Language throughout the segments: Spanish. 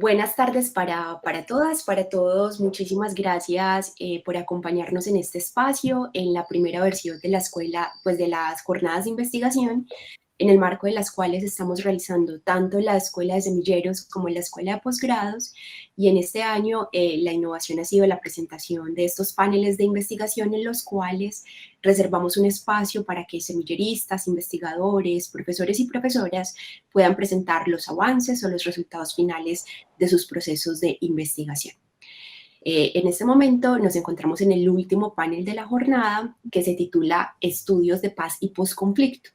Buenas tardes para todas, para todos. Muchísimas gracias por acompañarnos en este espacio, en la primera versión de la escuela, pues de las jornadas de investigación, en el marco de las cuales estamos realizando tanto la escuela de semilleros como la escuela de posgrados. Y en este año la innovación ha sido la presentación de estos paneles de investigación en los cuales reservamos un espacio para que semilleristas, investigadores, profesores y profesoras puedan presentar los avances o los resultados finales de sus procesos de investigación. En este momento nos encontramos en el último panel de la jornada que se titula Estudios de Paz y Posconflicto.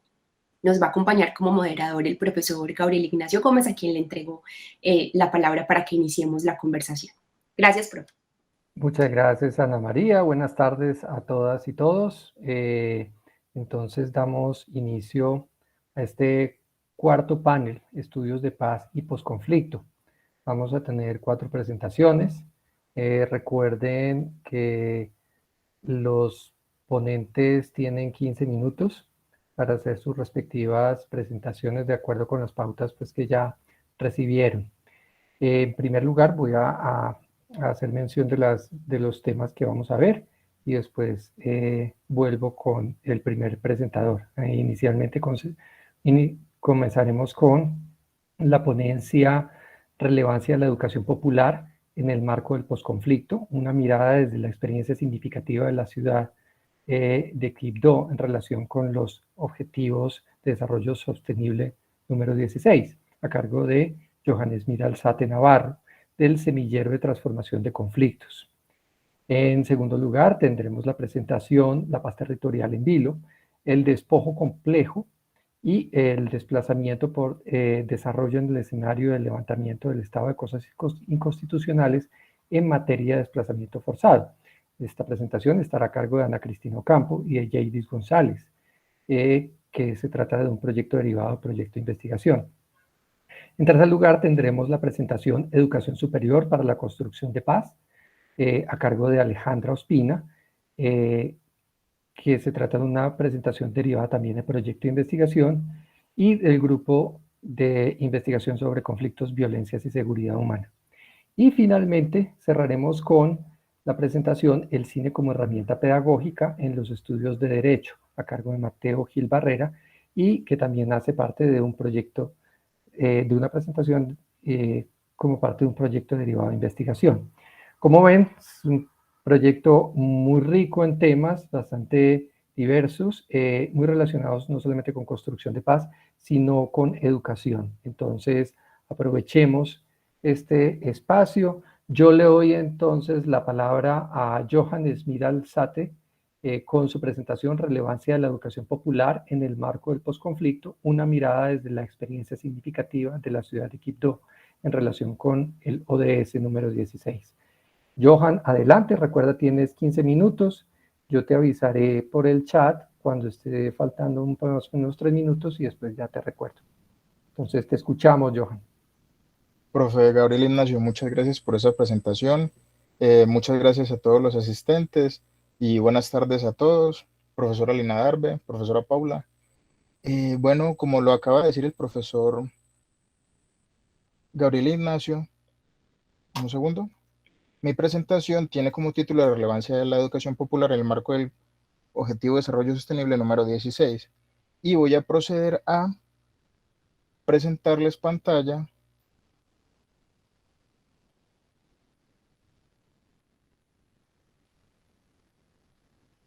Nos va a acompañar como moderador el profesor Gabriel Ignacio Gómez, a quien le entrego la palabra para que iniciemos la conversación. Gracias, profe. Muchas gracias, Ana María. Buenas tardes a todas y todos. Entonces damos inicio a este cuarto panel, Estudios de Paz y Posconflicto. Vamos a tener 4 presentaciones. Recuerden que los ponentes tienen 15 minutos para hacer sus respectivas presentaciones de acuerdo con las pautas pues, que ya recibieron. En primer lugar, voy a hacer mención de los temas que vamos a ver y después vuelvo con el primer presentador. Inicialmente comenzaremos con la ponencia Relevancia de la Educación Popular en el marco del posconflicto, una mirada desde la experiencia significativa de la ciudad de Quibdó en relación con los Objetivos de Desarrollo Sostenible número 16, a cargo de Johannes Miralzate Navarro, del Semillero de Transformación de Conflictos. En segundo lugar, tendremos la presentación La paz territorial en vilo, el despojo complejo y el desplazamiento por desarrollo en el escenario del levantamiento del estado de cosas inconstitucionales en materia de desplazamiento forzado. Esta presentación estará a cargo de Ana Cristina Ocampo y de Jadis González, que se trata de un proyecto derivado del proyecto de investigación. En tercer lugar, tendremos la presentación Educación Superior para la Construcción de Paz, a cargo de Alejandra Ospina, que se trata de una presentación derivada también del proyecto de investigación y del grupo de investigación sobre conflictos, violencias y seguridad humana. Y finalmente cerraremos con la presentación El cine como herramienta pedagógica en los estudios de Derecho, a cargo de Mateo Gil Barrera, y que también hace parte de un proyecto, de una presentación como parte de un proyecto derivado de investigación. Como ven, es un proyecto muy rico en temas, bastante diversos, muy relacionados no solamente con construcción de paz, sino con educación. Entonces, aprovechemos este espacio. Yo le doy entonces la palabra a Johannes Miralzate con su presentación Relevancia de la Educación Popular en el marco del posconflicto, una mirada desde la experiencia significativa de la ciudad de Quibdó en relación con el ODS número 16. Johan, adelante, recuerda tienes 15 minutos, yo te avisaré por el chat cuando esté faltando unos 3 minutos y después ya te recuerdo. Entonces te escuchamos, Johan. Profe Gabriel Ignacio, muchas gracias por esa presentación. Muchas gracias a todos los asistentes y buenas tardes a todos. Profesora Lina Darbe, profesora Paula. Bueno, como lo acaba de decir el profesor Gabriel Ignacio, un segundo. Mi presentación tiene como título la relevancia de la educación popular en el marco del Objetivo de Desarrollo Sostenible número 16. Y voy a proceder a presentarles pantalla.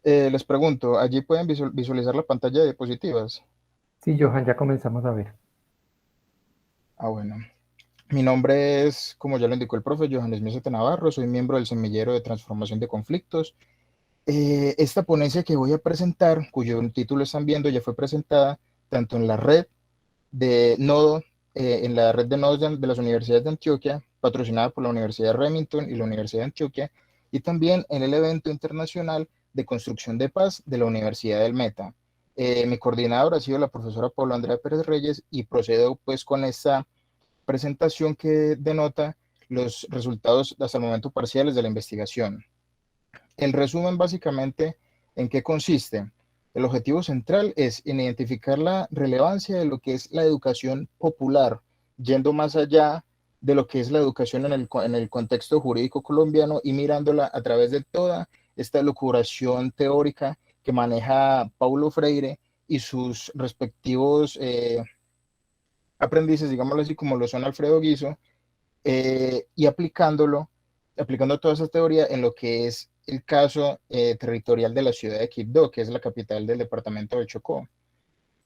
Les pregunto, ¿allí pueden visualizar la pantalla de diapositivas? Sí, Johan, ya comenzamos a ver. Bueno. Mi nombre es, como ya lo indicó el profe, Johannes Miralzate Navarro, soy miembro del Semillero de Transformación de Conflictos. Esta ponencia que voy a presentar, cuyo título están viendo, ya fue presentada tanto en la red de nodo, en la red de nodos de las universidades de Antioquia, patrocinada por la Universidad de Remington y la Universidad de Antioquia, y también en el evento internacional de construcción de paz de la Universidad del Meta. Mi coordinador ha sido la profesora Paula Andrea Pérez Reyes y procedo pues con esta presentación que denota los resultados hasta el momento parciales de la investigación. El resumen básicamente en qué consiste. El objetivo central es en identificar la relevancia de lo que es la educación popular, yendo más allá de lo que es la educación en el contexto jurídico colombiano y mirándola a través de toda esta locuración teórica que maneja Paulo Freire y sus respectivos aprendices, digámoslo así, como lo son Alfredo Guizo, y aplicando toda esa teoría en lo que es el caso territorial de la ciudad de Quibdó, que es la capital del departamento de Chocó.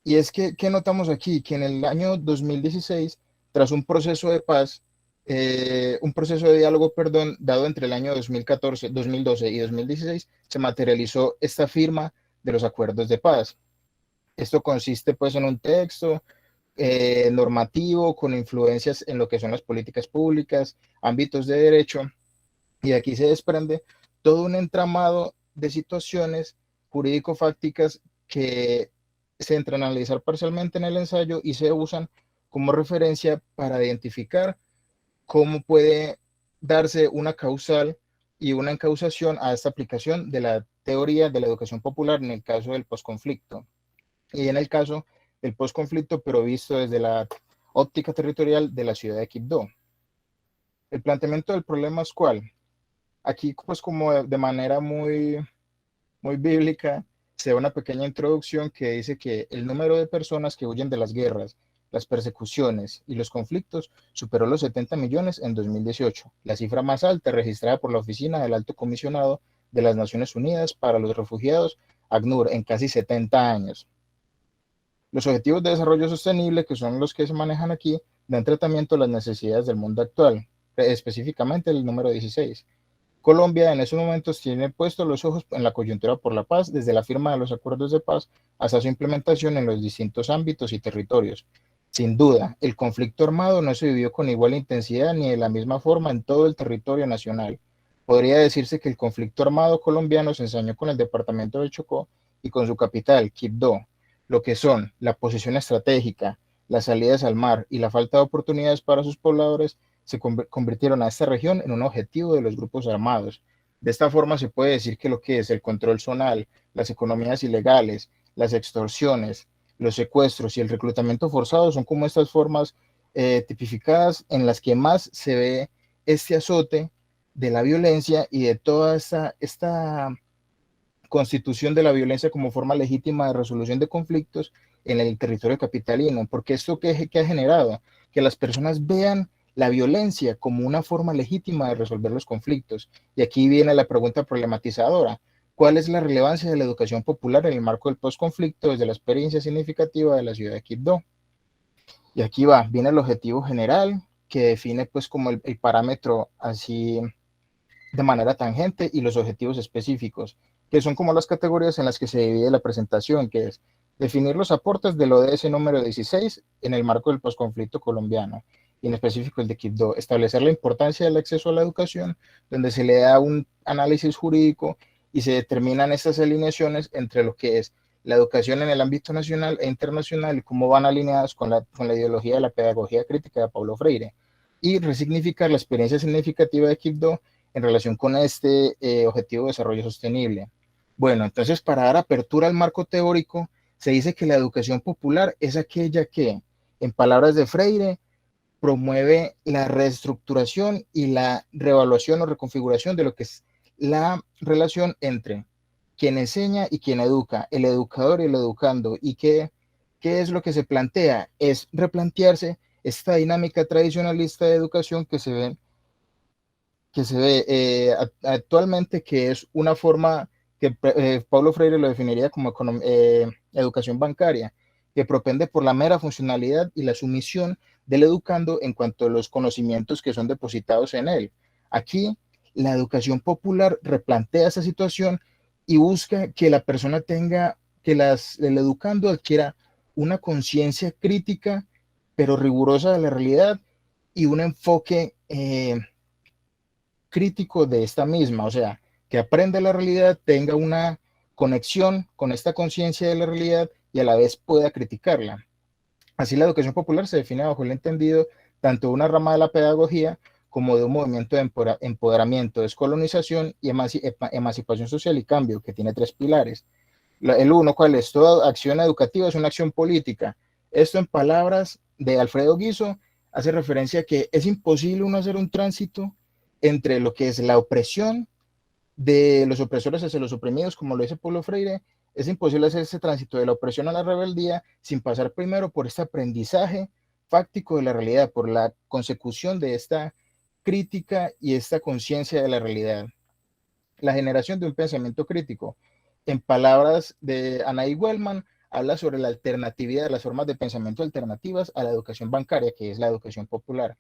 Y es que, ¿qué notamos aquí? Que en el año 2016, tras un proceso de paz, un proceso de diálogo, perdón, dado entre el año 2014, 2012 y 2016, se materializó esta firma de los acuerdos de paz. Esto consiste pues en un texto normativo con influencias en lo que son las políticas públicas, ámbitos de derecho, y de aquí se desprende todo un entramado de situaciones jurídico-fácticas que se entran a analizar parcialmente en el ensayo y se usan como referencia para identificar cómo puede darse una causal y una encausación a esta aplicación de la teoría de la educación popular en el caso del posconflicto. Y en el caso del posconflicto, pero visto desde la óptica territorial de la ciudad de Quibdó. El planteamiento del problema es cuál. Aquí, pues como de manera muy bíblica, se da una pequeña introducción que dice que el número de personas que huyen de las guerras, las persecuciones y los conflictos superó los 70 millones en 2018, la cifra más alta registrada por la Oficina del Alto Comisionado de las Naciones Unidas para los Refugiados, ACNUR, en casi 70 años. Los objetivos de desarrollo sostenible, que son los que se manejan aquí, dan tratamiento a las necesidades del mundo actual, específicamente el número 16. Colombia en esos momentos tiene puestos los ojos en la coyuntura por la paz, desde la firma de los acuerdos de paz hasta su implementación en los distintos ámbitos y territorios. Sin duda, el conflicto armado no se vivió con igual intensidad ni de la misma forma en todo el territorio nacional. Podría decirse que el conflicto armado colombiano se ensañó con el departamento de Chocó y con su capital, Quibdó, lo que son la posición estratégica, las salidas al mar y la falta de oportunidades para sus pobladores se convirtieron a esta región en un objetivo de los grupos armados. De esta forma se puede decir que lo que es el control zonal, las economías ilegales, las extorsiones, los secuestros y el reclutamiento forzado son como estas formas tipificadas en las que más se ve este azote de la violencia y de toda esta constitución de la violencia como forma legítima de resolución de conflictos en el territorio capitalino, porque esto que ha generado, que las personas vean la violencia como una forma legítima de resolver los conflictos. Y aquí viene la pregunta problematizadora. ¿Cuál es la relevancia de la educación popular en el marco del posconflicto desde la experiencia significativa de la ciudad de Quibdó? Y aquí viene el objetivo general, que define pues como el parámetro así de manera tangente y los objetivos específicos, que son como las categorías en las que se divide la presentación, que es definir los aportes del ODS número 16 en el marco del posconflicto colombiano, y en específico el de Quibdó, establecer la importancia del acceso a la educación, donde se le da un análisis jurídico y se determinan estas alineaciones entre lo que es la educación en el ámbito nacional e internacional y cómo van alineadas con la ideología de la pedagogía crítica de Paulo Freire, y resignificar la experiencia significativa de Quibdó en relación con este objetivo de desarrollo sostenible. Bueno, entonces para dar apertura al marco teórico, se dice que la educación popular es aquella que, en palabras de Freire, promueve la reestructuración y la reevaluación o reconfiguración de lo que es la relación entre quien enseña y quien educa, el educador y el educando. ¿Y qué es lo que se plantea? Es replantearse esta dinámica tradicionalista de educación que se ve actualmente, que es una forma que Paulo Freire lo definiría como educación bancaria, que propende por la mera funcionalidad y la sumisión del educando en cuanto a los conocimientos que son depositados en él. Aquí, la educación popular replantea esa situación y busca que la persona tenga, que el educando adquiera una conciencia crítica, pero rigurosa de la realidad y un enfoque crítico de esta misma, o sea, que aprenda la realidad, tenga una conexión con esta conciencia de la realidad y a la vez pueda criticarla. Así, la educación popular se define bajo el entendido tanto de una rama de la pedagogía como de un movimiento de empoderamiento, descolonización y emancipación social y cambio, que tiene tres pilares. El uno, ¿cuál es? Toda acción educativa es una acción política. Esto, en palabras de Alfredo Guizo, hace referencia a que es imposible uno hacer un tránsito entre lo que es la opresión de los opresores hacia los oprimidos, como lo dice Paulo Freire. Es imposible hacer ese tránsito de la opresión a la rebeldía sin pasar primero por este aprendizaje fáctico de la realidad, por la consecución de esta crítica y esta conciencia de la realidad. La generación de un pensamiento crítico. En palabras de Anaí Wellman, habla sobre la alternatividad de las formas de pensamiento alternativas a la educación bancaria, que es la educación popular,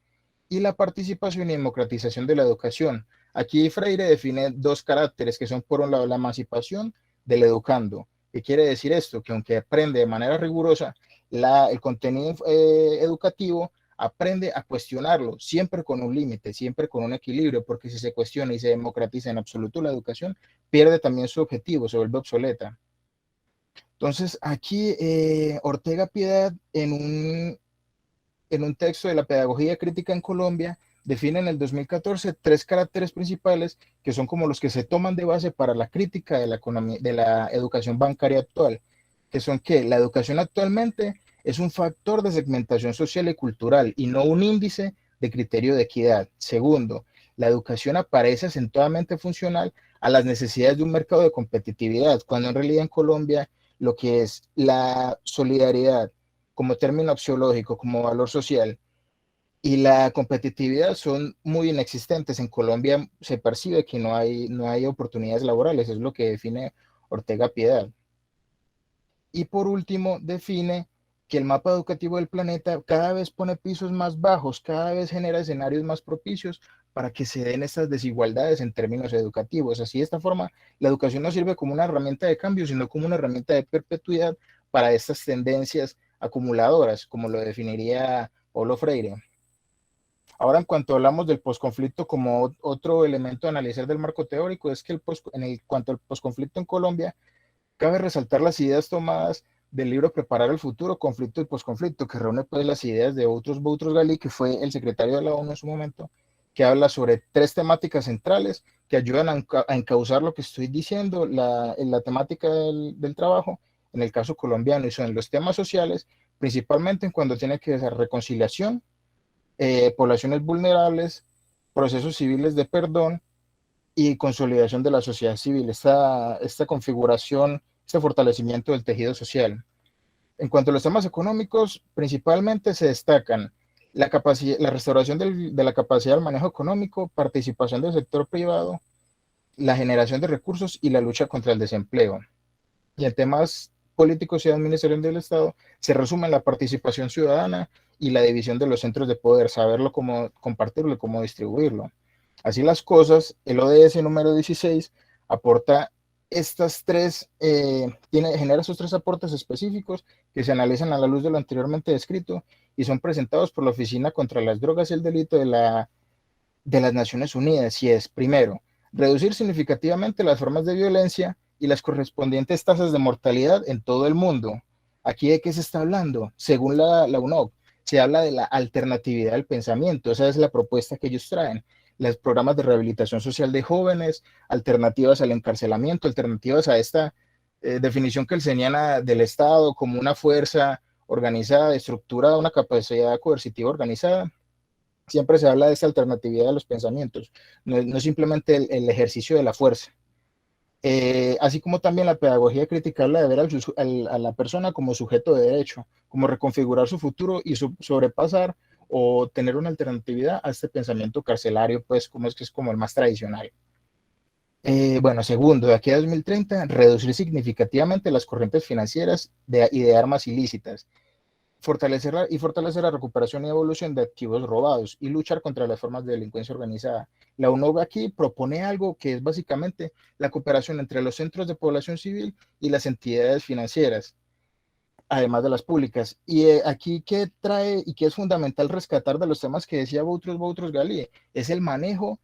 y la participación y democratización de la educación. Aquí Freire define dos caracteres que son, por un lado, la emancipación del educando. ¿Qué quiere decir esto? Que aunque aprende de manera rigurosa el contenido educativo, aprende a cuestionarlo, siempre con un límite, siempre con un equilibrio, porque si se cuestiona y se democratiza en absoluto la educación, pierde también su objetivo, se vuelve obsoleta. Entonces, aquí Ortega Piedad, en un texto de la pedagogía crítica en Colombia, define en el 2014 tres caracteres principales que son como los que se toman de base para la crítica de la economía, de la educación bancaria actual, que son que la educación actualmente es un factor de segmentación social y cultural y no un índice de criterio de equidad. Segundo, la educación aparece acentuadamente funcional a las necesidades de un mercado de competitividad, cuando en realidad en Colombia lo que es la solidaridad como término axiológico, como valor social, y la competitividad son muy inexistentes. En Colombia se percibe que no hay oportunidades laborales, es lo que define Ortega Piedad. Y por último, define que el mapa educativo del planeta cada vez pone pisos más bajos, cada vez genera escenarios más propicios para que se den estas desigualdades en términos educativos. Así, de esta forma, la educación no sirve como una herramienta de cambio, sino como una herramienta de perpetuidad para estas tendencias acumuladoras, como lo definiría Paulo Freire. Ahora, en cuanto hablamos del posconflicto como otro elemento a analizar del marco teórico, es que cuanto al posconflicto en Colombia, cabe resaltar las ideas tomadas del libro Preparar el futuro, conflicto y posconflicto, que reúne pues las ideas de Boutros Ghali, que fue el secretario de la ONU en su momento, que habla sobre tres temáticas centrales que ayudan a encauzar lo que estoy diciendo, la temática del trabajo, en el caso colombiano, y son los temas sociales, principalmente en cuando tiene que ser reconciliación, poblaciones vulnerables, procesos civiles de perdón y consolidación de la sociedad civil, esta configuración, este fortalecimiento del tejido social. En cuanto a los temas económicos, principalmente se destacan la restauración de la capacidad del manejo económico, participación del sector privado, la generación de recursos y la lucha contra el desempleo. Y en temas políticos y administración del Estado, se resume en la participación ciudadana y la división de los centros de poder, saberlo cómo compartirlo y cómo distribuirlo. Así las cosas, el ODS número 16 aporta estas tres, genera esos tres aportes específicos que se analizan a la luz de lo anteriormente descrito y son presentados por la Oficina contra las Drogas y el Delito de las Naciones Unidas. Y es, primero, reducir significativamente las formas de violencia y las correspondientes tasas de mortalidad en todo el mundo. ¿Aquí de qué se está hablando? Según la UNOC, se habla de la alternatividad del pensamiento. Esa es la propuesta que ellos traen. Los programas de rehabilitación social de jóvenes, alternativas al encarcelamiento, alternativas a esta definición que él señala del Estado como una fuerza organizada, estructurada, una capacidad coercitiva organizada. Siempre se habla de esta alternatividad de los pensamientos, no simplemente el ejercicio de la fuerza. Así como también la pedagogía crítica habla de ver a la persona como sujeto de derecho, como reconfigurar su futuro y sobrepasar o tener una alternatividad a este pensamiento carcelario, pues como es que es como el más tradicional. Bueno, segundo, de aquí a 2030, reducir significativamente las corrientes financieras y de armas ilícitas, fortalecer la recuperación y evolución de activos robados y luchar contra las formas de delincuencia organizada. La UNOV aquí propone algo que es básicamente la cooperación entre los centros de población civil y las entidades financieras, además de las públicas. Y aquí que trae y que es fundamental rescatar de los temas que decía Boutros Ghali, es el manejo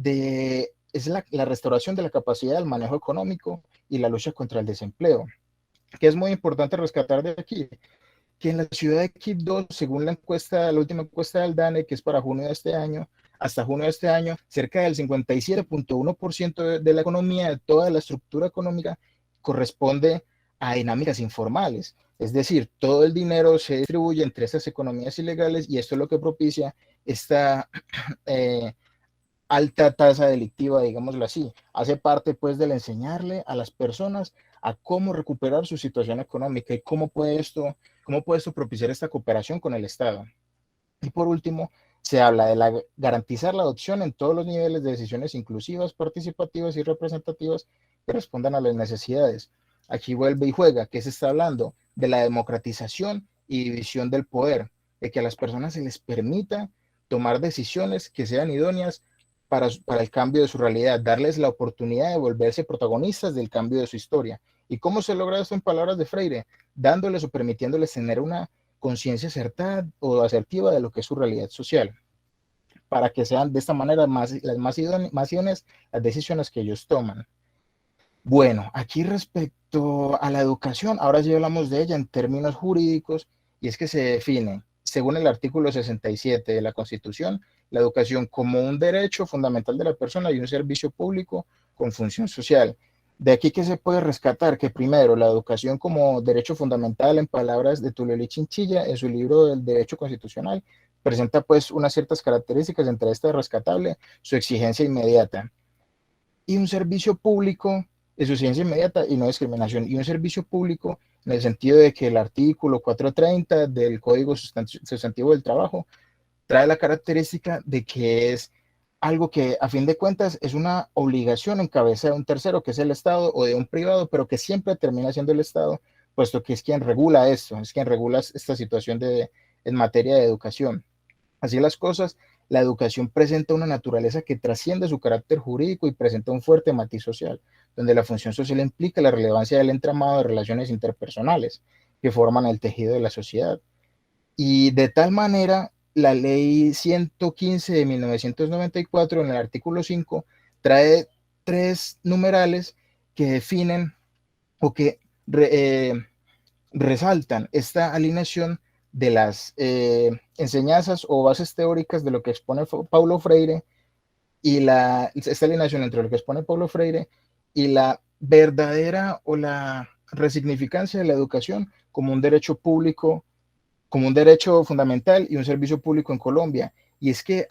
es la restauración de la capacidad del manejo económico y la lucha contra el desempleo, que es muy importante rescatar de aquí, que en la ciudad de Quibdó, según la última encuesta del DANE, que es para junio de este año, hasta junio de este año, cerca del 57.1% de la economía, de toda la estructura económica, corresponde a dinámicas informales. Es decir, todo el dinero se distribuye entre estas economías ilegales y esto es lo que propicia esta alta tasa delictiva, digámoslo así. Hace parte pues del enseñarle a las personas a cómo recuperar su situación económica y cómo puede esto propiciar esta cooperación con el Estado. Y por último, se habla de garantizar la adopción en todos los niveles de decisiones inclusivas, participativas y representativas que respondan a las necesidades. Aquí vuelve y juega, que se está hablando de la democratización y división del poder, de que a las personas se les permita tomar decisiones que sean idóneas para el cambio de su realidad, darles la oportunidad de volverse protagonistas del cambio de su historia. ¿Y cómo se logra esto en palabras de Freire? Dándoles o permitiéndoles tener una conciencia acertada o asertiva de lo que es su realidad social, para que sean de esta manera las más idóneas las decisiones que ellos toman. Bueno, aquí respecto a la educación, ahora sí hablamos de ella en términos jurídicos, y es que se define, según el artículo 67 de la Constitución, la educación como un derecho fundamental de la persona y un servicio público con función social. De aquí que se puede rescatar que primero la educación como derecho fundamental, en palabras de Tulio Chinchilla en su libro del Derecho Constitucional, presenta pues unas ciertas características, entre estas rescatable su exigencia inmediata y un servicio público de suficiencia inmediata y no discriminación, y un servicio público en el sentido de que el artículo 430 del Código Sustantivo del Trabajo trae la característica de que es algo que a fin de cuentas es una obligación en cabeza de un tercero, que es el Estado, o de un privado, pero que siempre termina siendo el Estado, puesto que es quien regula esto, es quien regula esta situación en materia de educación. Así las cosas, la educación presenta una naturaleza que trasciende su carácter jurídico y presenta un fuerte matiz social, donde la función social implica la relevancia del entramado de relaciones interpersonales que forman el tejido de la sociedad. Y de tal manera, la ley 115 de 1994, en el artículo 5, trae 3 numerales que definen o que resaltan esta alineación de las enseñanzas o bases teóricas de lo que expone Paulo Freire y esta alineación entre lo que expone Paulo Freire y la verdadera o la resignificancia de la educación como un derecho público, como un derecho fundamental y un servicio público en Colombia. Y es que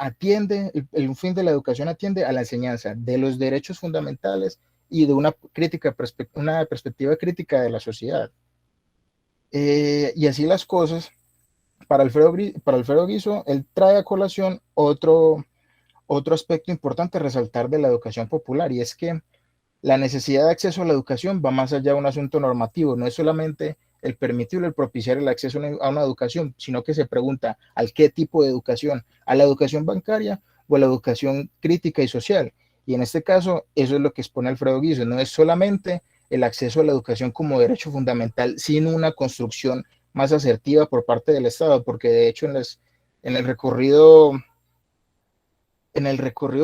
el fin de la educación atiende a la enseñanza de los derechos fundamentales y de una perspectiva crítica de la sociedad. Y así las cosas, para Alfredo Guizo, él trae a colación otro aspecto importante a resaltar de la educación popular, y es que la necesidad de acceso a la educación va más allá de un asunto normativo, no es solamente el permitir, el propiciar el acceso a una educación, sino que se pregunta al qué tipo de educación, a la educación bancaria o a la educación crítica y social. Y en este caso, eso es lo que expone Alfredo Guizo, no es solamente el acceso a la educación como derecho fundamental, sino una construcción más asertiva por parte del Estado, porque de hecho en el recorrido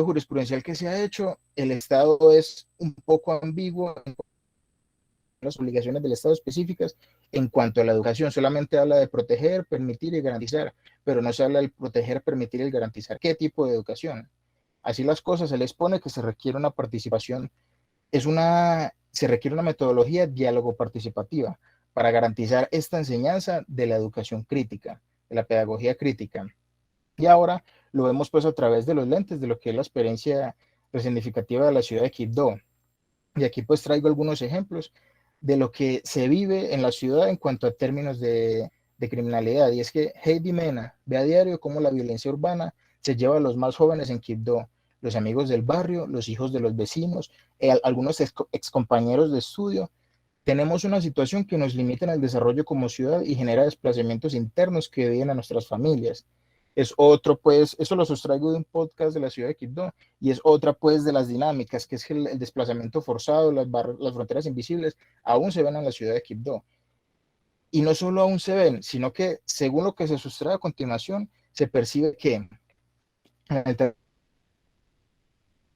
jurisprudencial que se ha hecho, el Estado es un poco ambiguo en las obligaciones del Estado específicas en cuanto a la educación. Solamente habla de proteger, permitir y garantizar, pero no se habla del proteger, permitir y garantizar qué tipo de educación. Así las cosas, se les pone que se requiere una participación, se requiere una metodología diálogo participativa para garantizar esta enseñanza de la educación crítica, de la pedagogía crítica. Y ahora lo vemos pues a través de los lentes de lo que es la experiencia resignificativa de la ciudad de Quibdó. Y aquí pues traigo algunos ejemplos de lo que se vive en la ciudad en cuanto a términos de criminalidad. Y es que Heidi Mena ve a diario cómo la violencia urbana se lleva a los más jóvenes en Quibdó, los amigos del barrio, los hijos de los vecinos, algunos excompañeros de estudio. Tenemos una situación que nos limita en el desarrollo como ciudad y genera desplazamientos internos que viven a nuestras familias. Es otro, pues, eso lo sustraigo de un podcast de la ciudad de Quibdó, y es otra, pues, de las dinámicas, que es que el desplazamiento forzado, las fronteras invisibles, aún se ven en la ciudad de Quibdó. Y no solo aún se ven, sino que, según lo que se sustrae a continuación, se percibe que en el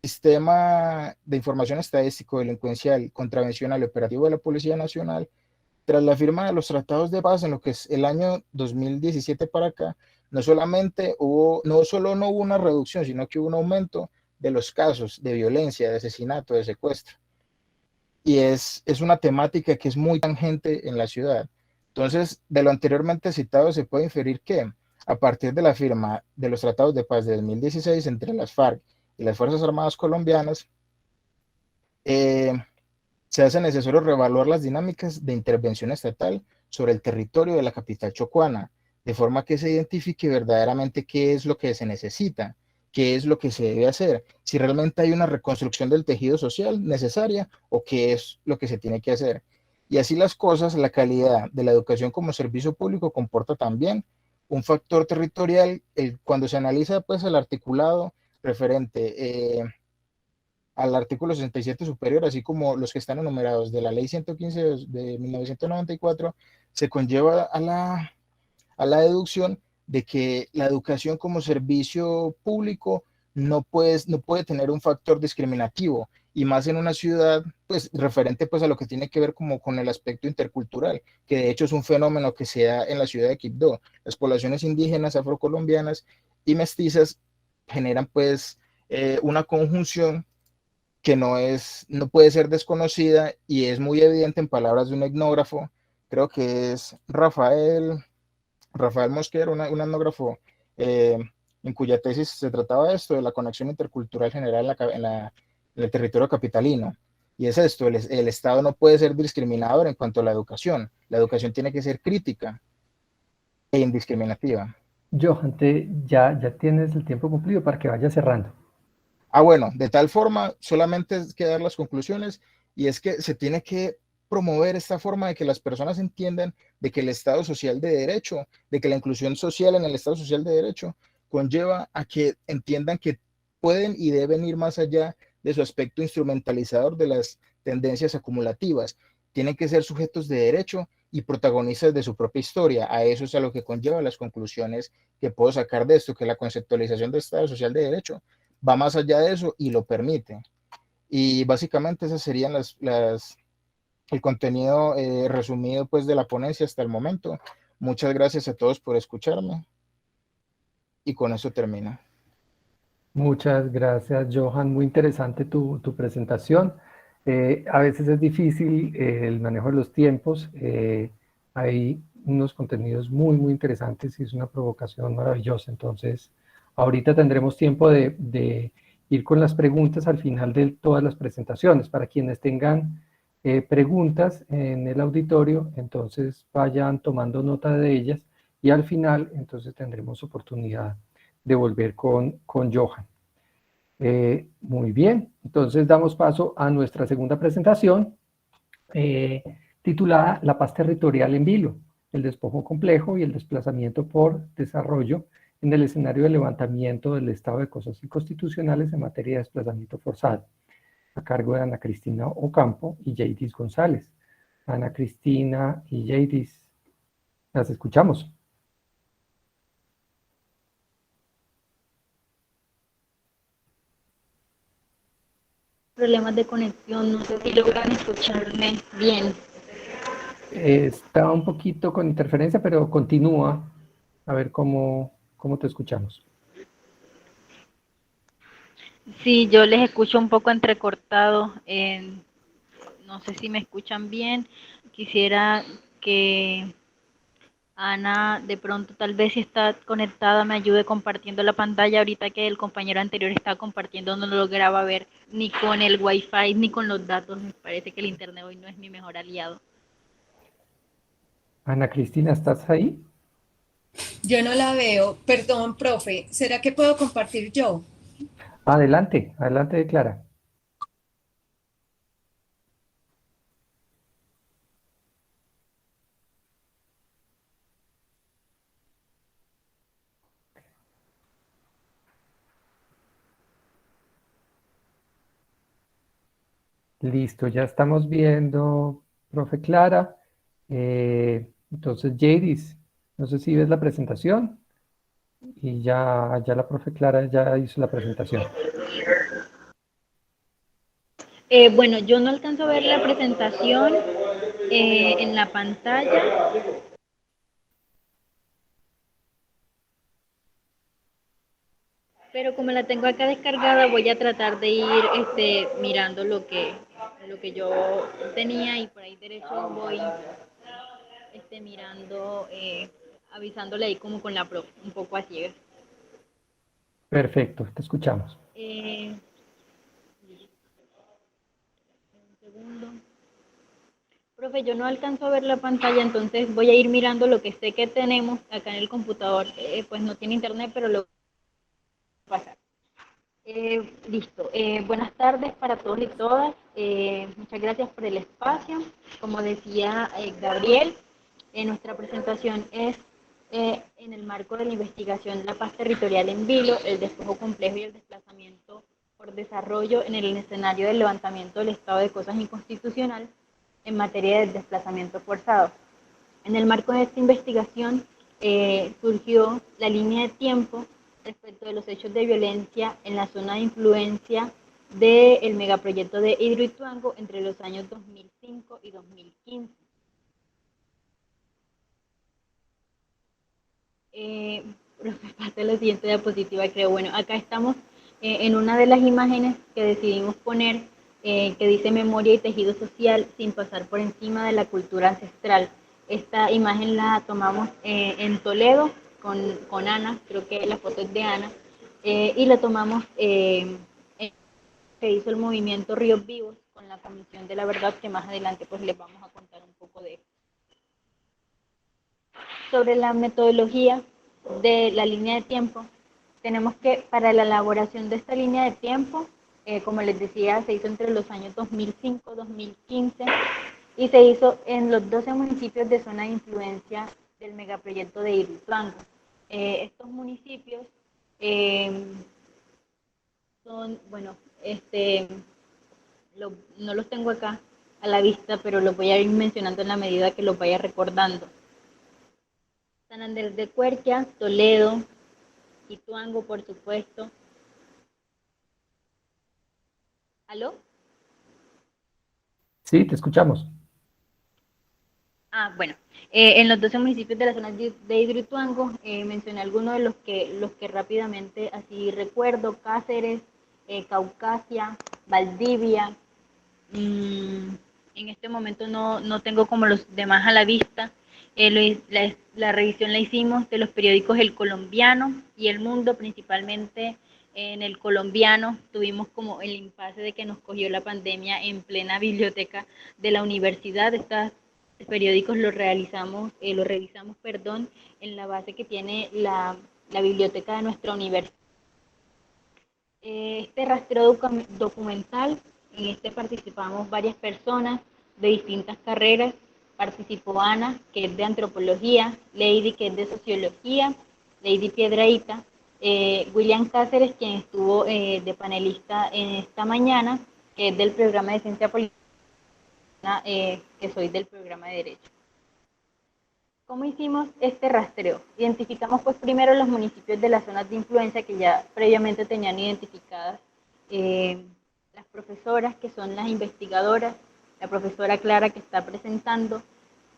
sistema de información estadístico delincuencial contravencional y operativo de la Policía Nacional, tras la firma de los tratados de paz en lo que es el año 2017 para acá, no solo no hubo una reducción, sino que hubo un aumento de los casos de violencia, de asesinato, de secuestro. y es una temática que es muy tangente en la ciudad. Entonces, de lo anteriormente citado se puede inferir que a partir de la firma de los tratados de paz de 2016 entre las FARC y las Fuerzas Armadas colombianas, eh, se hace necesario reevaluar las dinámicas de intervención estatal sobre el territorio de la capital chocuana, de forma que se identifique verdaderamente qué es lo que se necesita, qué es lo que se debe hacer, si realmente hay una reconstrucción del tejido social necesaria o qué es lo que se tiene que hacer. Y así las cosas, la calidad de la educación como servicio público comporta también un factor territorial, cuando se analiza pues el articulado referente al artículo 67 superior, así como los que están enumerados de la ley 115 de 1994, se conlleva a la deducción de que la educación como servicio público no puede tener un factor discriminativo, y más en una ciudad, pues referente pues a lo que tiene que ver como con el aspecto intercultural, que de hecho es un fenómeno que se da en la ciudad de Quibdó. Las poblaciones indígenas, afrocolombianas y mestizas generan pues una conjunción que no puede ser desconocida, y es muy evidente en palabras de un etnógrafo, creo que es Rafael Mosquera, un etnógrafo, eh, en cuya tesis se trataba de esto, de la conexión intercultural general en el territorio capitalino. Y es esto, el Estado no puede ser discriminador en cuanto a la educación tiene que ser crítica e indiscriminativa. Johan, ya tienes el tiempo cumplido para que vaya cerrando. Bueno, de tal forma, solamente es que dar las conclusiones, y es que se tiene que promover esta forma de que las personas entiendan de que el Estado social de derecho, de que la inclusión social en el Estado social de derecho conlleva a que entiendan que pueden y deben ir más allá de su aspecto instrumentalizador de las tendencias acumulativas. Tienen que ser sujetos de derecho y protagonistas de su propia historia. A eso es a lo que conlleva las conclusiones que puedo sacar de esto, que la conceptualización del Estado social de derecho va más allá de eso y lo permite. Y básicamente esas serían el contenido resumido pues de la ponencia hasta el momento. Muchas gracias a todos por escucharme, y con eso termino. Muchas gracias, Johan. Muy interesante tu presentación. A veces es difícil el manejo de los tiempos. Hay unos contenidos muy interesantes y es una provocación maravillosa. Entonces, ahorita tendremos tiempo de ir con las preguntas al final de todas las presentaciones. Para quienes tengan preguntas en el auditorio, entonces vayan tomando nota de ellas, y al final entonces tendremos oportunidad de volver con Johan. Muy bien, entonces damos paso a nuestra segunda presentación, titulada La paz territorial en vilo, el despojo complejo y el desplazamiento por desarrollo en el escenario de levantamiento del estado de cosas inconstitucionales en materia de desplazamiento forzado, a cargo de Ana Cristina Ocampo y Yeidis González. Ana Cristina y Yeidis, las escuchamos. Problemas de conexión, no sé si logran escucharme bien. Está un poquito con interferencia, pero continúa. A ver cómo te escuchamos. Sí, yo les escucho un poco entrecortado. No sé si me escuchan bien. Quisiera que Ana, de pronto, tal vez si está conectada, me ayude compartiendo la pantalla. Ahorita que el compañero anterior estaba compartiendo, no lo lograba ver ni con el Wi-Fi ni con los datos. Me parece que el internet hoy no es mi mejor aliado. Ana Cristina, ¿estás ahí? Yo no la veo. Perdón, profe. ¿Será que puedo compartir yo? Adelante, adelante, Clara. Listo, ya estamos viendo, profe Clara. Entonces, Jadis, no sé si ves la presentación. Y ya la profe Clara ya hizo la presentación. Bueno, yo no alcanzo a ver la presentación en la pantalla. Pero como la tengo acá descargada, voy a tratar de ir mirando lo lo que yo tenía y por ahí derecho voy mirando, avisándole ahí como con la profe, un poco a ciegas. Perfecto, te escuchamos. Un segundo. Profe, yo no alcanzo a ver la pantalla, entonces voy a ir mirando lo que sé que tenemos acá en el computador. Pues no tiene internet, pero lo voy a pasar. Listo. Buenas tardes para todos y todas. Muchas gracias por el espacio. Como decía Gabriel, nuestra presentación es en el marco de la investigación La Paz Territorial en Vilo, el despojo complejo y el desplazamiento por desarrollo en el escenario del levantamiento del estado de cosas inconstitucional en materia de desplazamiento forzado. En el marco de esta investigación surgió la línea de tiempo respecto de los hechos de violencia en la zona de influencia del megaproyecto de Hidroituango entre los años 2005 y 2015. Pase la siguiente diapositiva, creo. Bueno, acá estamos en una de las imágenes que decidimos poner, que dice memoria y tejido social sin pasar por encima de la cultura ancestral. Esta imagen la tomamos en Toledo con Ana, creo que la foto es de Ana, y la tomamos que hizo el movimiento Ríos Vivos con la Comisión de la Verdad, que más adelante pues les vamos a contar un poco de eso. Sobre la metodología de la línea de tiempo, tenemos que para la elaboración de esta línea de tiempo, como les decía, se hizo entre los años 2005 y 2015 y se hizo en los 12 municipios de zona de influencia del megaproyecto de Hidroituango. Estos municipios son, bueno, no los tengo acá a la vista, pero los voy a ir mencionando en la medida que los vaya recordando. San Andrés de Cuerquia, Toledo, Ituango, por supuesto. ¿Aló? Sí, te escuchamos. Bueno, en los 12 municipios de la zona de Hidroituango mencioné algunos de los que rápidamente así recuerdo: Cáceres, Caucasia, Valdivia. En este momento no tengo como los demás a la vista. La revisión la hicimos de los periódicos El Colombiano y El Mundo, principalmente en El Colombiano. Tuvimos como el impasse de que nos cogió la pandemia en plena biblioteca de la universidad. Estos periódicos los revisamos, en la base que tiene la biblioteca de nuestra universidad. Este rastreo documental, en este participamos varias personas de distintas carreras. Participó Ana, que es de antropología, Lady, que es de sociología, Lady Piedrahita, William Cáceres, quien estuvo de panelista en esta mañana, que es del programa de ciencia política, que soy del programa de Derecho. ¿Cómo hicimos este rastreo? Identificamos pues primero los municipios de las zonas de influencia que ya previamente tenían identificadas las profesoras, que son las investigadoras, la profesora Clara, que está presentando,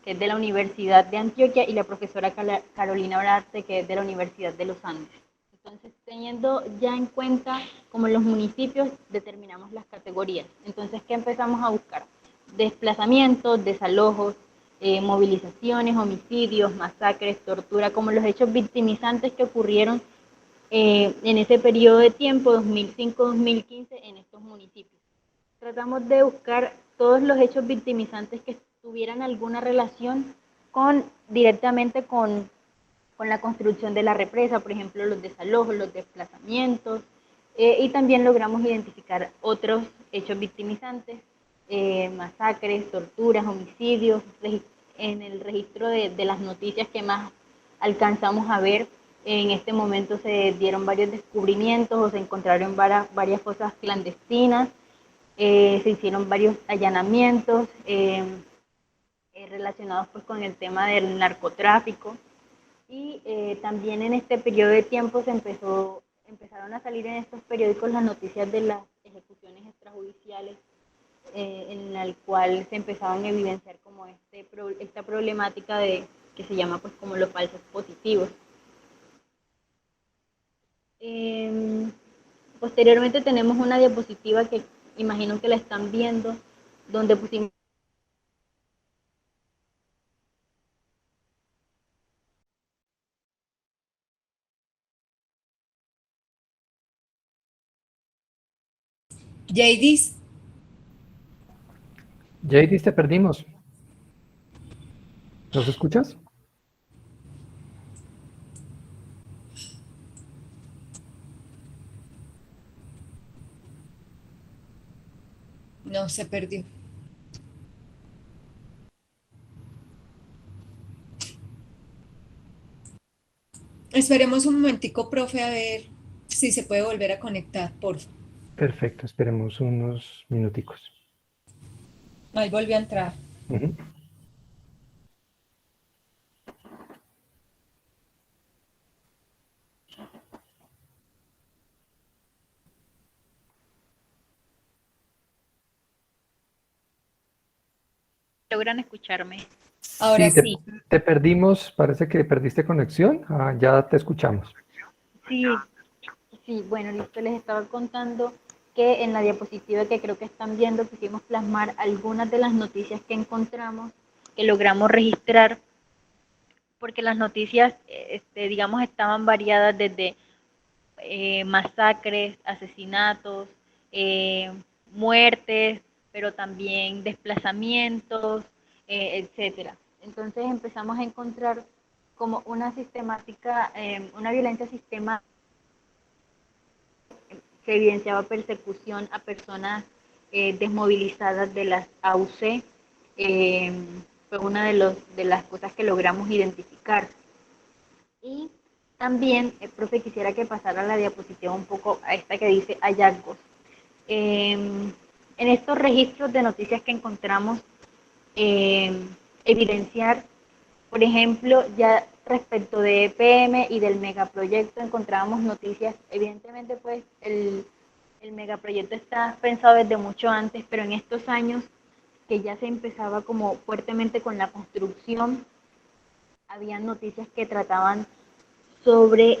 que es de la Universidad de Antioquia, y la profesora Carolina Orarte, que es de la Universidad de los Andes. Entonces, teniendo ya en cuenta como los municipios, determinamos las categorías. Entonces, ¿qué empezamos a buscar? Desplazamientos, desalojos, movilizaciones, homicidios, masacres, tortura, como los hechos victimizantes que ocurrieron en ese periodo de tiempo, 2005-2015, en estos municipios. Tratamos de buscar todos los hechos victimizantes que tuvieran alguna relación directamente con la construcción de la represa, por ejemplo, los desalojos, los desplazamientos, y también logramos identificar otros hechos victimizantes, masacres, torturas, homicidios. En el registro de las noticias que más alcanzamos a ver, en este momento se dieron varios descubrimientos o se encontraron varias fosas clandestinas, se hicieron varios allanamientos relacionados pues con el tema del narcotráfico, y también en este periodo de tiempo empezaron a salir en estos periódicos las noticias de las ejecuciones extrajudiciales, en la cual se empezaban a evidenciar como esta problemática que se llama pues como los falsos positivos. Posteriormente tenemos una diapositiva que imagino que la están viendo, donde pusimos Jadis, Jadis, te perdimos. ¿Nos escuchas? no se perdió. Esperemos un momentico, profe, a ver si se puede volver a conectar, por favor. Perfecto, esperemos unos minuticos. Ahí volvió a entrar. Ujú. logran escucharme. Ahora Sí, sí. te perdimos, parece que perdiste conexión. Ya te escuchamos. Sí, sí, bueno, listo, les estaba contando que en la diapositiva que creo que están viendo quisimos plasmar algunas de las noticias que encontramos, que logramos registrar, porque las noticias, digamos, estaban variadas desde masacres, asesinatos, eh, muertes, pero también desplazamientos, etcétera. Entonces empezamos a encontrar como una sistemática, una violencia sistemática que evidenciaba persecución a personas desmovilizadas de las AUC. Eh, fue una de las cosas que logramos identificar. Y también, profe, quisiera que pasara la diapositiva un poco a esta que dice hallazgos. En estos registros de noticias que encontramos, eh, evidenciar, por ejemplo, ya respecto de EPM y del megaproyecto encontrábamos noticias, evidentemente pues el megaproyecto está pensado desde mucho antes, pero en estos años que ya se empezaba como fuertemente con la construcción, había noticias que trataban sobre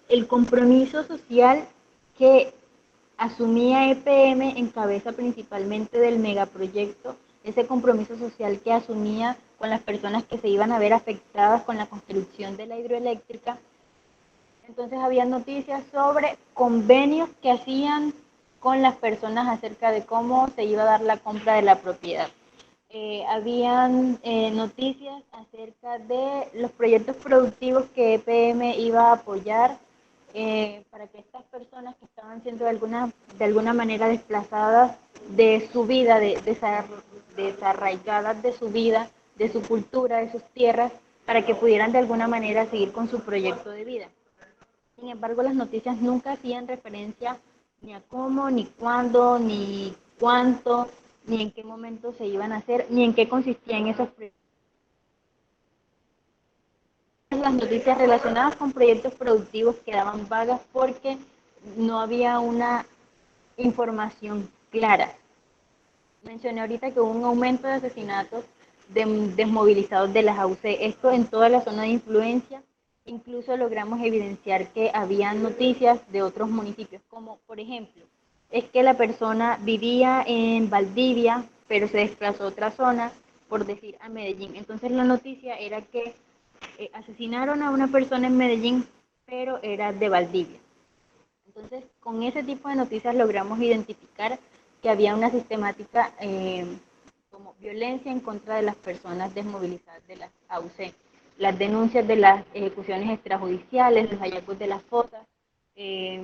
el compromiso social que asumía EPM en cabeza principalmente del megaproyecto, ese compromiso social que asumía con las personas que se iban a ver afectadas con la construcción de la hidroeléctrica. Entonces había noticias sobre convenios que hacían con las personas acerca de cómo se iba a dar la compra de la propiedad. Habían noticias acerca de los proyectos productivos que EPM iba a apoyar para que estas personas que estaban siendo de alguna manera desplazadas de su vida, desarraigadas de su vida, de su cultura, de sus tierras, para que pudieran de alguna manera seguir con su proyecto de vida. Sin embargo, las noticias nunca hacían referencia ni a cómo, ni cuándo, ni cuánto, ni en qué momento se iban a hacer, ni en qué consistían esos proyectos. Las noticias relacionadas con proyectos productivos quedaban vagas porque no había una información clara. Mencioné ahorita que hubo un aumento de asesinatos de desmovilizados de las AUC, esto en toda la zona de influencia. Incluso logramos evidenciar que había noticias de otros municipios, como por ejemplo, es que la persona vivía en Valdivia, pero se desplazó a otra zona, por decir a Medellín. Entonces la noticia era que asesinaron a una persona en Medellín, pero era de Valdivia. Entonces, con ese tipo de noticias logramos identificar que había una sistemática como violencia en contra de las personas desmovilizadas de las AUC. Las denuncias de las ejecuciones extrajudiciales, los hallazgos de las fosas, eh,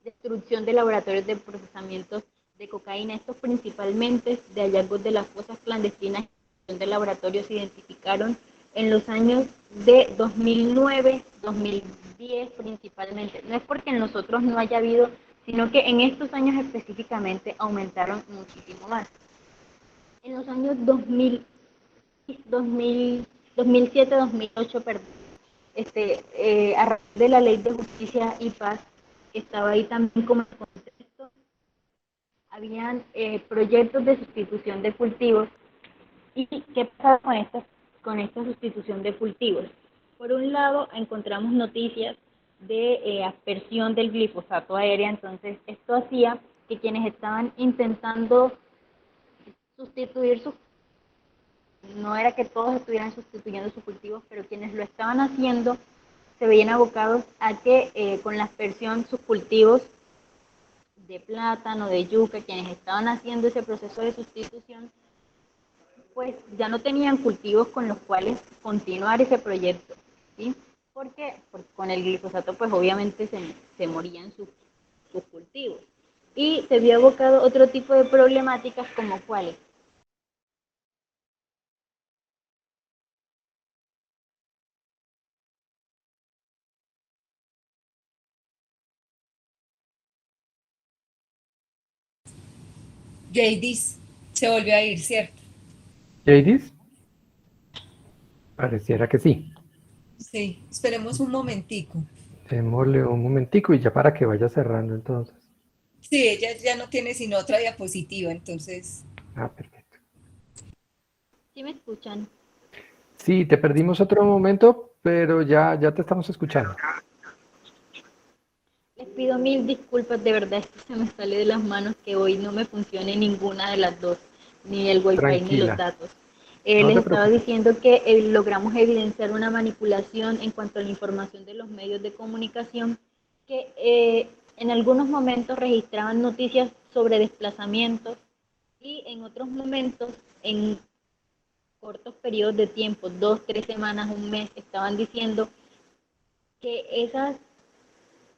destrucción de laboratorios de procesamiento de cocaína, estos principalmente de hallazgos de las fosas clandestinas de laboratorios se identificaron en los años de 2009, 2010 principalmente. No es porque en los otros no haya habido, sino que en estos años específicamente aumentaron muchísimo más. En los años 2000, 2000, 2007, 2008, perdón, a raíz de la Ley de Justicia y Paz, que estaba ahí también como contexto, habían proyectos de sustitución de cultivos. ¿Y qué pasa con esta sustitución de cultivos? Por un lado, encontramos noticias de aspersión del glifosato aérea, entonces esto hacía que quienes estaban intentando sustituir sus, no era que todos estuvieran sustituyendo sus cultivos, pero quienes lo estaban haciendo se veían abocados a que con la aspersión sus cultivos de plátano, de yuca, quienes estaban haciendo ese proceso de sustitución, pues ya no tenían cultivos con los cuales continuar ese proyecto, ¿sí? Porque con el glifosato pues obviamente se morían sus cultivos. Y se vio abocado otro tipo de problemáticas como cuáles. Jadis se volvió a ir, ¿cierto? ¿Jadis? Pareciera que sí. Sí, esperemos un momentico. Démosle un momentico y ya para que vaya cerrando entonces. Sí, ella ya no tiene sino otra diapositiva, entonces. Perfecto. ¿Sí me escuchan? Sí, te perdimos otro momento, pero ya te estamos escuchando. Les pido mil disculpas, de verdad esto se me sale de las manos que hoy no me funcione ninguna de las dos, ni el wifi ni los Tranquila, datos. no Les te estaba preocupes. diciendo que logramos evidenciar una manipulación en cuanto a la información de los medios de comunicación que en algunos momentos registraban noticias sobre desplazamientos y en otros momentos, en cortos periodos de tiempo, 2, 3 semanas, un mes, estaban diciendo que esos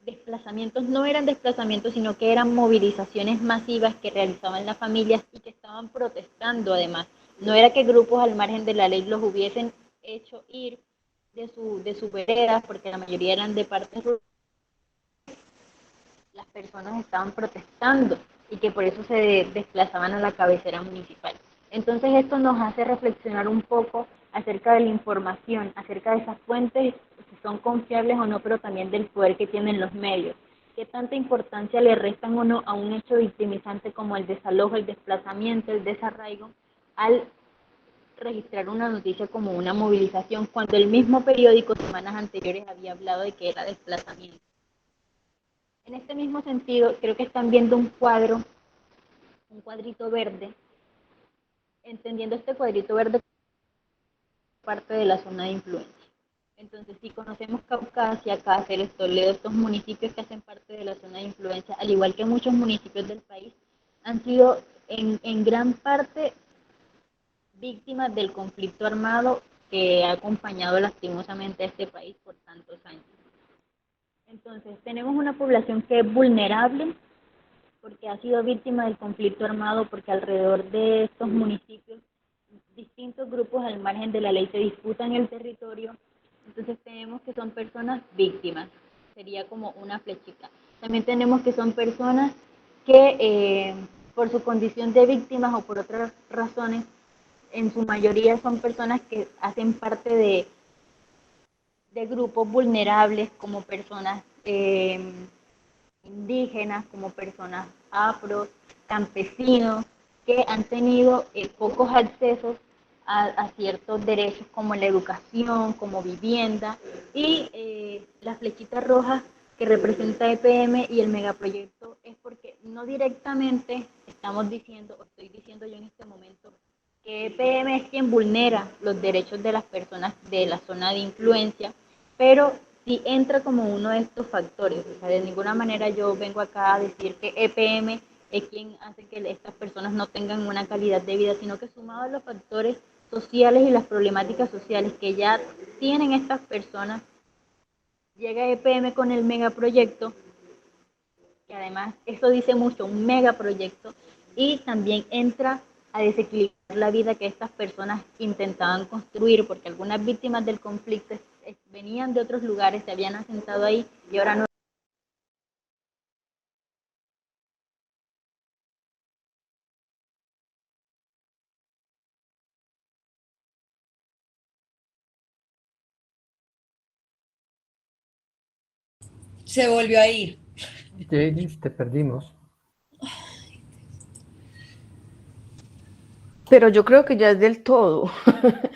desplazamientos no eran desplazamientos, sino que eran movilizaciones masivas que realizaban las familias y que estaban protestando además. No era que grupos al margen de la ley los hubiesen hecho ir de su vereda, porque la mayoría eran de partes rurales, las personas estaban protestando y que por eso se desplazaban a la cabecera municipal. Entonces esto nos hace reflexionar un poco acerca de la información, acerca de esas fuentes, si son confiables o no, pero también del poder que tienen los medios. ¿Qué tanta importancia le restan o no a un hecho victimizante como el desalojo, el desplazamiento, el desarraigo, al registrar una noticia como una movilización, cuando el mismo periódico semanas anteriores había hablado de que era desplazamiento? En este mismo sentido, creo que están viendo un cuadrito verde, entendiendo este cuadrito verde como parte de la zona de influencia. Entonces, si conocemos Caucasia, Cáceres, Toledo, estos municipios que hacen parte de la zona de influencia, al igual que muchos municipios del país, han sido en gran parte víctimas del conflicto armado que ha acompañado lastimosamente a este país por tantos años. Entonces, tenemos una población que es vulnerable, porque ha sido víctima del conflicto armado, porque alrededor de estos municipios distintos grupos al margen de la ley se disputan el territorio. Entonces tenemos que son personas víctimas, sería como una flechita. También tenemos que son personas que por su condición de víctimas o por otras razones, en su mayoría son personas que hacen parte de grupos vulnerables, como personas indígenas, como personas afro, campesinos, que han tenido pocos accesos a ciertos derechos como la educación, como vivienda, y la flechita roja que representa EPM y el megaproyecto es porque no directamente estamos diciendo, o estoy diciendo yo en este momento, que EPM es quien vulnera los derechos de las personas de la zona de influencia, pero sí entra como uno de estos factores. O sea, de ninguna manera yo vengo acá a decir que EPM es quien hace que estas personas no tengan una calidad de vida, sino que sumado a los factores sociales y las problemáticas sociales que ya tienen estas personas, llega EPM con el megaproyecto, que además eso dice mucho, un megaproyecto, y también entra a desequilibrar la vida que estas personas intentaban construir, porque algunas víctimas del conflicto venían de otros lugares, se habían asentado ahí y ahora no. Se volvió a ir. Jadis, te perdimos. Pero yo creo que ya es del todo,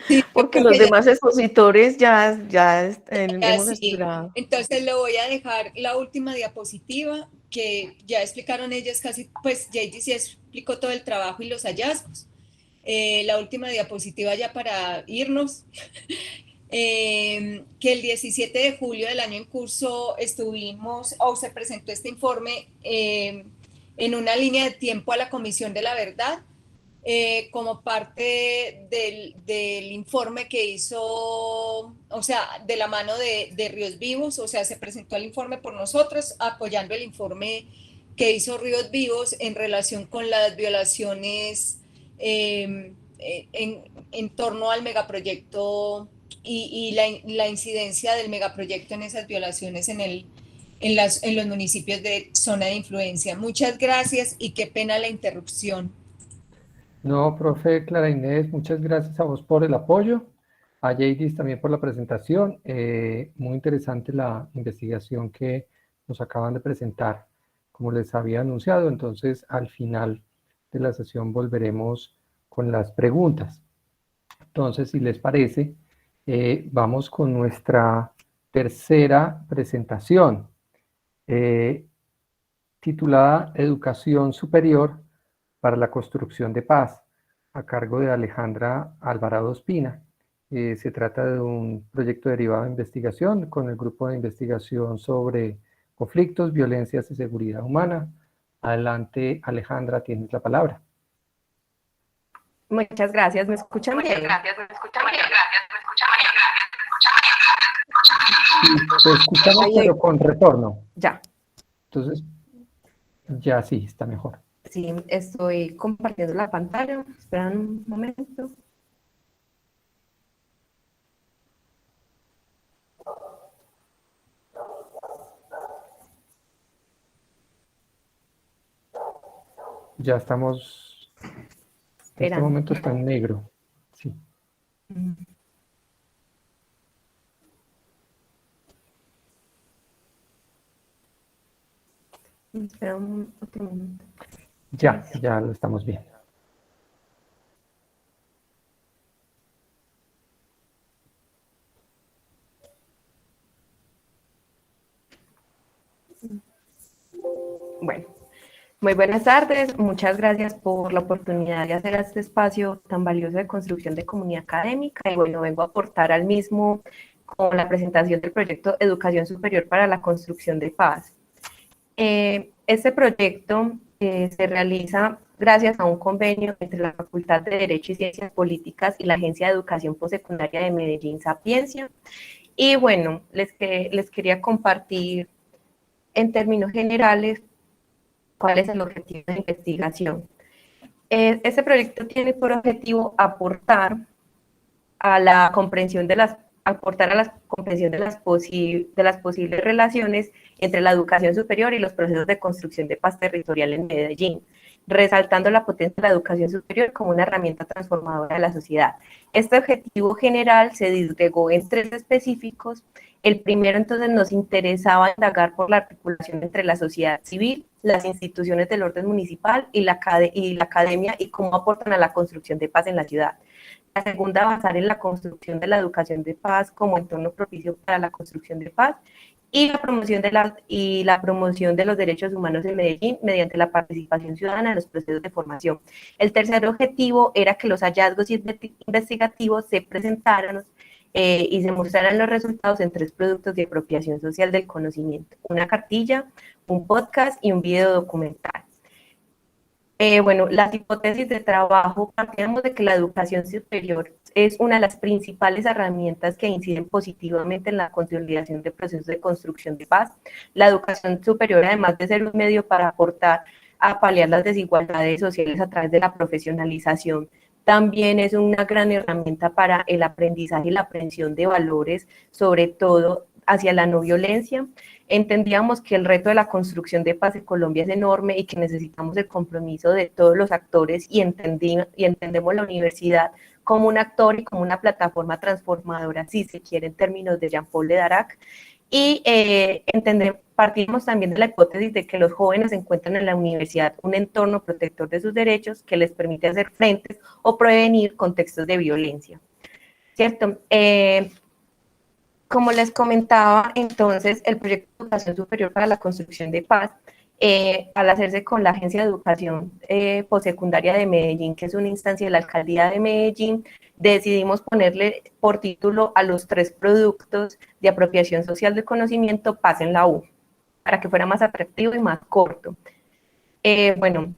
Sí, yo porque creo los que ya, demás expositores ya hemos sí. esperado. Entonces le voy a dejar la última diapositiva que ya explicaron ellas casi, pues Jadis ya explicó todo el trabajo y los hallazgos. la última diapositiva ya para irnos. Que el 17 de julio del año en curso se presentó este informe en una línea de tiempo a la Comisión de la Verdad, como parte del informe que hizo, o sea, de la mano de Ríos Vivos, o sea, se presentó el informe por nosotros, apoyando el informe que hizo Ríos Vivos en relación con las violaciones en torno al megaproyecto y la incidencia del megaproyecto en esas violaciones en los municipios de zona de influencia. Muchas gracias y qué pena la interrupción. No, profe Clara Inés, muchas gracias a vos por el apoyo, a Jadis también por la presentación. Muy interesante la investigación que nos acaban de presentar, como les había anunciado. Entonces, al final de la sesión volveremos con las preguntas. Entonces, si les parece, vamos con nuestra tercera presentación, titulada Educación Superior para la Construcción de Paz, a cargo de Alejandra Alvarado Espina. Se trata de un proyecto derivado de investigación con el Grupo de Investigación sobre Conflictos, Violencias y Seguridad Humana. Adelante, Alejandra, tienes la palabra. Muchas gracias, ¿me escuchan bien? Te escuchamos, pero con retorno. Ya. Entonces, ya sí, está mejor. Sí, estoy compartiendo la pantalla. Esperan un momento. Ya estamos, en este momento está en negro. Sí. Espera otro momento. Ya lo estamos viendo. Bueno, muy buenas tardes. Muchas gracias por la oportunidad de hacer este espacio tan valioso de construcción de comunidad académica. Y bueno, vengo a aportar al mismo con la presentación del proyecto Educación Superior para la Construcción de Paz. Este proyecto se realiza gracias a un convenio entre la Facultad de Derecho y Ciencias Políticas y la Agencia de Educación Postsecundaria de Medellín, Sapiencia. Y bueno, les quería compartir en términos generales cuál es el objetivo de la investigación. Este proyecto tiene por objetivo aportar a la comprensión de las posibles relaciones entre la educación superior y los procesos de construcción de paz territorial en Medellín, resaltando la potencia de la educación superior como una herramienta transformadora de la sociedad. Este objetivo general se disgregó en 3 específicos. El primero, entonces, nos interesaba indagar por la articulación entre la sociedad civil, las instituciones del orden municipal y la academia y cómo aportan a la construcción de paz en la ciudad. La segunda, basar en la construcción de la educación de paz como entorno propicio para la construcción de paz y la promoción de los derechos humanos en Medellín mediante la participación ciudadana en los procesos de formación. El tercer objetivo era que los hallazgos investigativos se presentaran y se mostraran los resultados en 3 productos de apropiación social del conocimiento: una cartilla, un podcast y un video documental. Bueno, las hipótesis de trabajo, partíamos de que la educación superior es una de las principales herramientas que inciden positivamente en la consolidación de procesos de construcción de paz. La educación superior, además de ser un medio para aportar a paliar las desigualdades sociales a través de la profesionalización, también es una gran herramienta para el aprendizaje y la aprehensión de valores, sobre todo hacia la no violencia. Entendíamos que el reto de la construcción de paz en Colombia es enorme y que necesitamos el compromiso de todos los actores y entendemos la universidad como un actor y como una plataforma transformadora, si se quiere, en términos de Jean-Paul Darac. Y partimos también de la hipótesis de que los jóvenes encuentran en la universidad un entorno protector de sus derechos que les permite hacer frente o prevenir contextos de violencia, ¿cierto? Como les comentaba, entonces, el proyecto de Educación Superior para la Construcción de Paz al hacerse con la Agencia de Educación Postsecundaria de Medellín, que es una instancia de la Alcaldía de Medellín, decidimos ponerle por título a los 3 productos de apropiación social del conocimiento Paz en la U, para que fuera más atractivo y más corto. Bueno,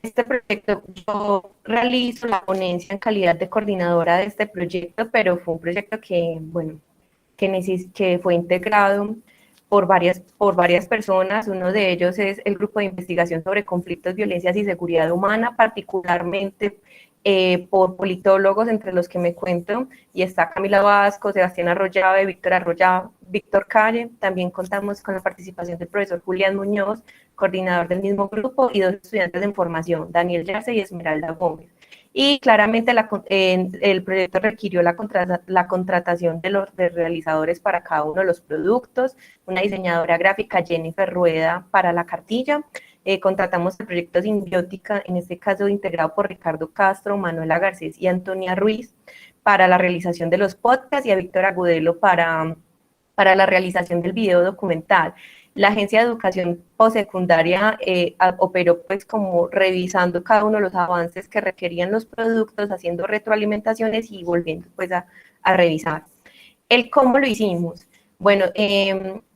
este proyecto, yo realizo la ponencia en calidad de coordinadora de este proyecto, pero fue un proyecto que, bueno, que fue integrado por varias personas. Uno de ellos es el Grupo de Investigación sobre Conflictos, Violencias y Seguridad Humana, particularmente por politólogos, entre los que me cuento, y está Camila Vasco, Sebastián Arroyave, Víctor Calle. También contamos con la participación del profesor Julián Muñoz, coordinador del mismo grupo, y 2 estudiantes de formación, Daniel Yarce y Esmeralda Gómez. Y claramente el proyecto requirió la contratación de realizadores para cada uno de los productos, una diseñadora gráfica, Jennifer Rueda, para la cartilla. Contratamos el proyecto Simbiótica, en este caso integrado por Ricardo Castro, Manuela Garcés y Antonia Ruiz, para la realización de los podcasts, y a Víctor Agudelo para la realización del video documental. La Agencia de Educación Postsecundaria operó pues como revisando cada uno de los avances que requerían los productos, haciendo retroalimentaciones y volviendo pues a revisar. ¿Cómo lo hicimos? Bueno,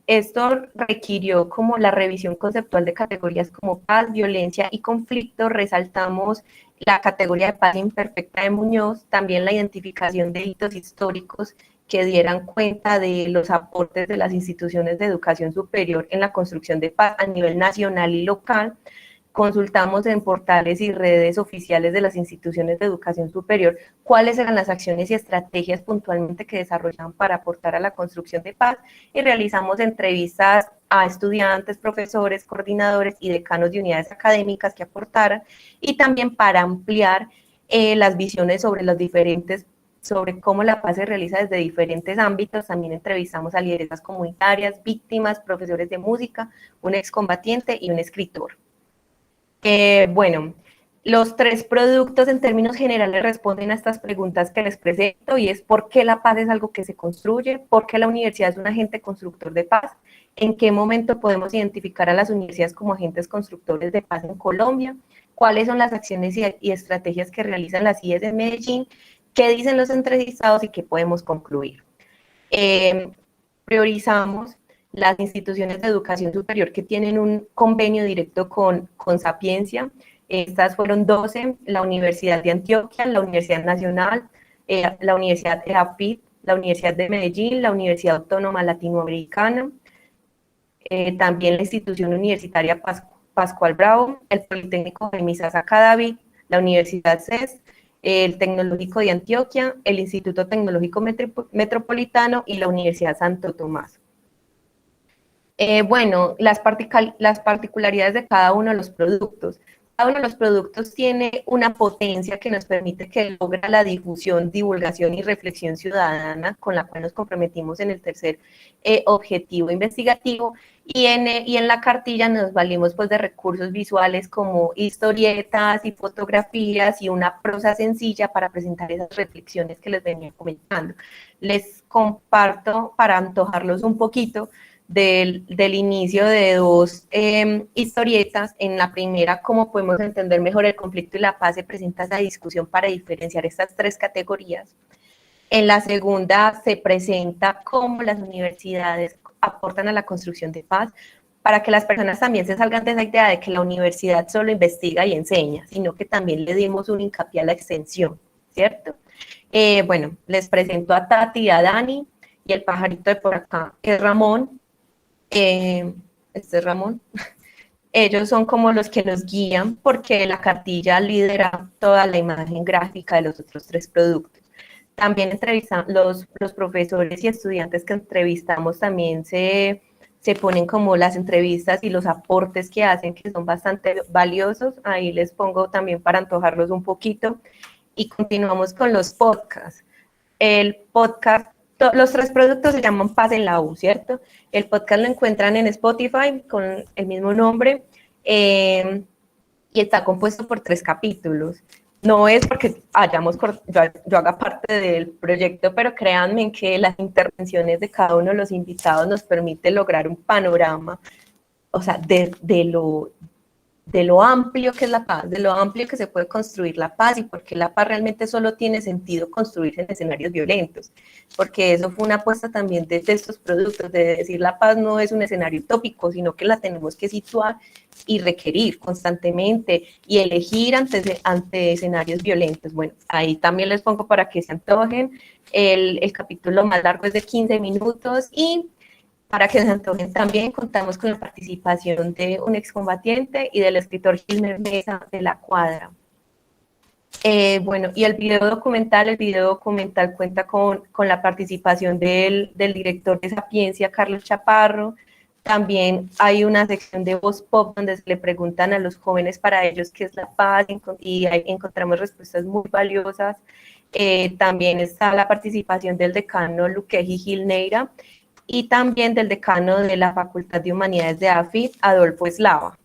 esto requirió como la revisión conceptual de categorías como paz, violencia y conflicto. Resaltamos la categoría de paz imperfecta de Muñoz, también la identificación de hitos históricos que dieran cuenta de los aportes de las instituciones de educación superior en la construcción de paz a nivel nacional y local. Consultamos en portales y redes oficiales de las instituciones de educación superior cuáles eran las acciones y estrategias puntualmente que desarrollaban para aportar a la construcción de paz, y realizamos entrevistas a estudiantes, profesores, coordinadores y decanos de unidades académicas que aportaran, y también para ampliar las visiones sobre cómo la paz se realiza desde diferentes ámbitos. También entrevistamos a lideresas comunitarias, víctimas, profesores de música, un excombatiente y un escritor. Bueno, los 3 productos en términos generales responden a estas preguntas que les presento, y es: ¿por qué la paz es algo que se construye? ¿Por qué la universidad es un agente constructor de paz? ¿En qué momento podemos identificar a las universidades como agentes constructores de paz en Colombia? ¿Cuáles son las acciones y estrategias que realizan las IES de Medellín? ¿Qué dicen los entrevistados y qué podemos concluir? Priorizamos las instituciones de educación superior que tienen un convenio directo con Sapiencia. Estas fueron 12, la Universidad de Antioquia, la Universidad Nacional, la Universidad EAFIT, la Universidad de Medellín, la Universidad Autónoma Latinoamericana, también la Institución Universitaria Pascual Bravo, el Politécnico de Misasa Cadavid, la Universidad CES, el Tecnológico de Antioquia, el Instituto Tecnológico Metropolitano y la Universidad Santo Tomás. Bueno, las particularidades de cada uno de los productos. Cada uno de los productos tiene una potencia que nos permite que logra la difusión, divulgación y reflexión ciudadana, con la cual nos comprometimos en el tercer objetivo investigativo, y en la cartilla nos valimos pues de recursos visuales como historietas y fotografías y una prosa sencilla para presentar esas reflexiones que les venía comentando. Les comparto, para antojarlos un poquito, del inicio de 2 historietas. En la primera, cómo podemos entender mejor el conflicto y la paz, se presenta esa discusión para diferenciar estas 3 categorías. En la segunda se presenta cómo las universidades aportan a la construcción de paz, para que las personas también se salgan de esa idea de que la universidad solo investiga y enseña, sino que también le dimos un hincapié a la extensión, ¿cierto? Bueno, les presento a Tati y a Dani, y el pajarito de por acá es Ramón. Este es Ramón. Ellos son como los que nos guían, porque la cartilla lidera toda la imagen gráfica de los otros 3 productos. También los profesores y estudiantes que entrevistamos también se ponen como las entrevistas y los aportes que hacen, que son bastante valiosos. Ahí les pongo también para antojarlos un poquito. Y continuamos con los podcasts. El podcast, los 3 productos se llaman Paz en la U, ¿cierto? El podcast lo encuentran en Spotify con el mismo nombre, y está compuesto por 3 capítulos. No es porque yo haga parte del proyecto, pero créanme que las intervenciones de cada uno de los invitados nos permite lograr un panorama o sea, de lo amplio que es la paz, de lo amplio que se puede construir la paz y porque la paz realmente solo tiene sentido construirse en escenarios violentos, porque eso fue una apuesta también de estos productos, de decir la paz no es un escenario utópico, sino que la tenemos que situar y requerir constantemente y elegir ante escenarios violentos. Bueno, ahí también les pongo para que se antojen, el capítulo más largo es de 15 minutos y para que se antojen también contamos con la participación de un excombatiente y del escritor Gilmer Mesa de La Cuadra. Bueno, y el video documental cuenta con la participación del director de Sapiencia, Carlos Chaparro. También hay una sección de Voz Pop donde se le preguntan a los jóvenes para ellos qué es la paz y ahí encontramos respuestas muy valiosas. También está la participación del decano Luqueji Gil Neira y también del decano de la Facultad de Humanidades de AFIT, Adolfo Eslava.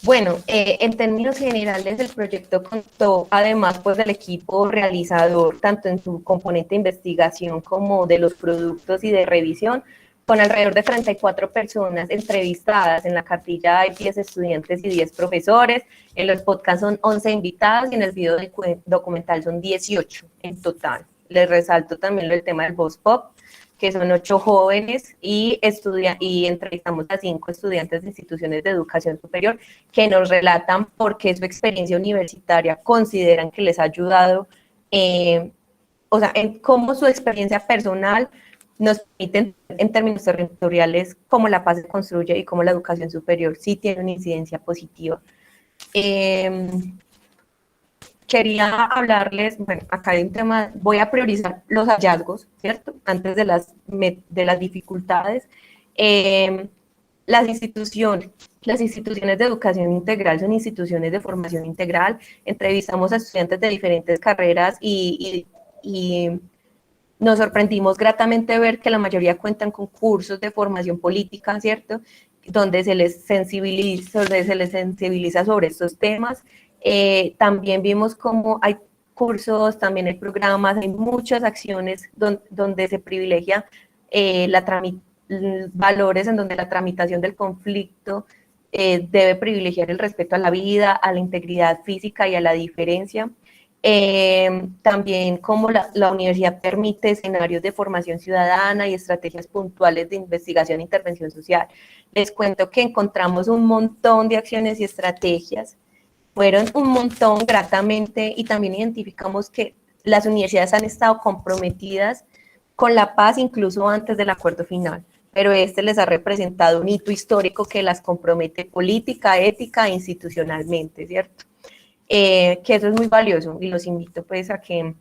Bueno, en términos generales, el proyecto contó, además pues, del equipo realizador, tanto en su componente de investigación como de los productos y de revisión, con alrededor de 34 personas entrevistadas. En la cartilla hay 10 estudiantes y 10 profesores, en los podcasts son 11 invitadas y en el video documental son 18 en total. Les resalto también el tema del Voz Pop, que son 8 jóvenes y entrevistamos a 5 estudiantes de instituciones de educación superior que nos relatan por qué su experiencia universitaria consideran que les ha ayudado, o sea, en cómo su experiencia personal nos permite en términos territoriales cómo la paz se construye y cómo la educación superior sí tiene una incidencia positiva. Quería hablarles, bueno, acá hay un tema, voy a priorizar los hallazgos, ¿cierto? Antes de las dificultades. Las instituciones de educación integral son instituciones de formación integral. Entrevistamos a estudiantes de diferentes carreras y nos sorprendimos gratamente ver que la mayoría cuentan con cursos de formación política, ¿cierto? Donde se les sensibiliza sobre estos temas. También vimos cómo hay cursos, también hay programas, hay muchas acciones donde se privilegia valores en donde la tramitación del conflicto debe privilegiar el respeto a la vida, a la integridad física y a la diferencia. También cómo la universidad permite escenarios de formación ciudadana y estrategias puntuales de investigación e intervención social. Les cuento que encontramos un montón de acciones y estrategias, fueron un montón gratamente, y también identificamos que las universidades han estado comprometidas con la paz incluso antes del acuerdo final, pero este les ha representado un hito histórico que las compromete política, ética e institucionalmente, ¿cierto? Que eso es muy valioso y los invito pues a que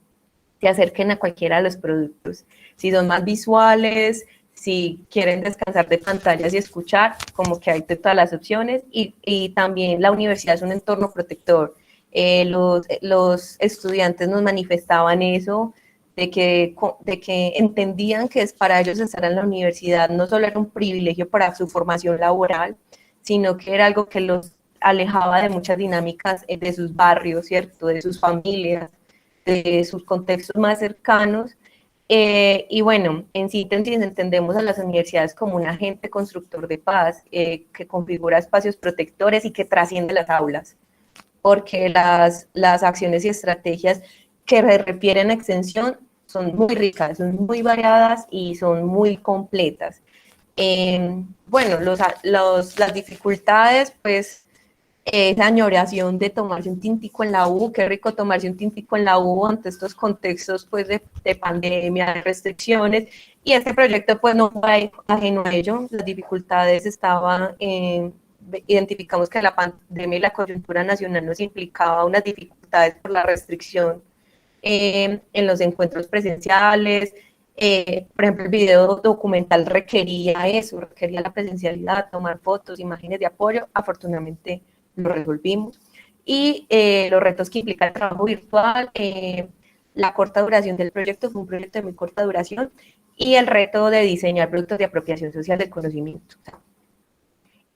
se acerquen a cualquiera de los productos. Si son más visuales, si quieren descansar de pantallas y escuchar, como que hay de todas las opciones, y también la universidad es un entorno protector. Los estudiantes nos manifestaban eso, de que entendían que para ellos estar en la universidad no solo era un privilegio para su formación laboral, sino que era algo que los alejaba de muchas dinámicas de sus barrios, ¿cierto? De sus familias, de sus contextos más cercanos. Y bueno, en síntesis entendemos a las universidades como un agente constructor de paz que configura espacios protectores y que trasciende las aulas, porque las acciones y estrategias que refieren a extensión son muy ricas, son muy variadas y son muy completas. Bueno, las dificultades, pues, esa añoración de tomarse un tintico en la U, qué rico tomarse un tintico en la U ante estos contextos pues de pandemia, de restricciones, y este proyecto pues no fue ajeno a ello. Las dificultades estaban, identificamos que la pandemia y la coyuntura nacional nos implicaba unas dificultades por la restricción en los encuentros presenciales. Por ejemplo, el video documental requería eso, requería la presencialidad, tomar fotos, imágenes de apoyo. Afortunadamente lo resolvimos. Y los retos que implica el trabajo virtual, la corta duración del proyecto, fue un proyecto de muy corta duración, y el reto de diseñar productos de apropiación social del conocimiento. O sea,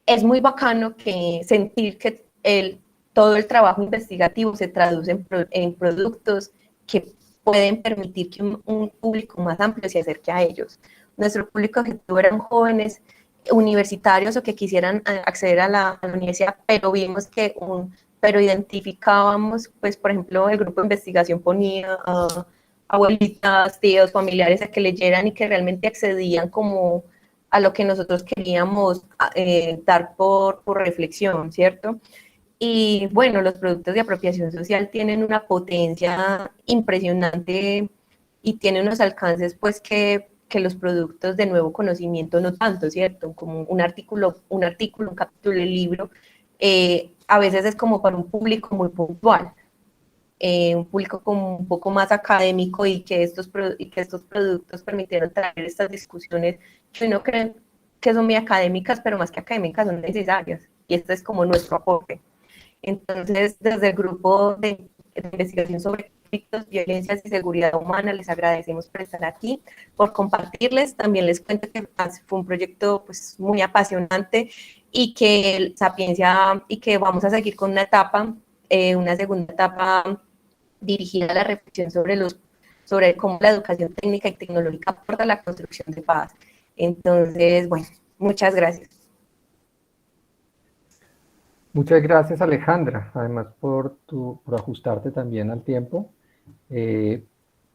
es muy bacano sentir que todo el trabajo investigativo se traduce en productos que pueden permitir que un público más amplio se acerque a ellos, nuestro público objetivo eran jóvenes universitarios o que quisieran acceder a la universidad, pero vimos que pero identificábamos, pues, por ejemplo, el grupo de investigación ponía a abuelitas, tíos, familiares a que leyeran y que realmente accedían como a lo que nosotros queríamos dar por reflexión, ¿cierto? Y bueno, los productos de apropiación social tienen una potencia impresionante y tienen unos alcances pues que los productos de nuevo conocimiento no tanto, ¿cierto? Como un artículo, un capítulo del libro, a veces es como para un público muy puntual, un público como un poco más académico y que estos productos permitieron traer estas discusiones que uno cree que son muy académicas, pero más que académicas son necesarias. Y este es como nuestro aporte. Entonces, desde el grupo de investigación sobre conflictos, violencias y seguridad humana, les agradecemos por estar aquí, por compartirles. También les cuento que fue un proyecto pues, muy apasionante y que Sapiencia, y que vamos a seguir con una etapa, una segunda etapa dirigida a la reflexión sobre cómo la educación técnica y tecnológica aporta a la construcción de paz. Entonces, bueno, muchas gracias. Muchas gracias, Alejandra, además por ajustarte también al tiempo.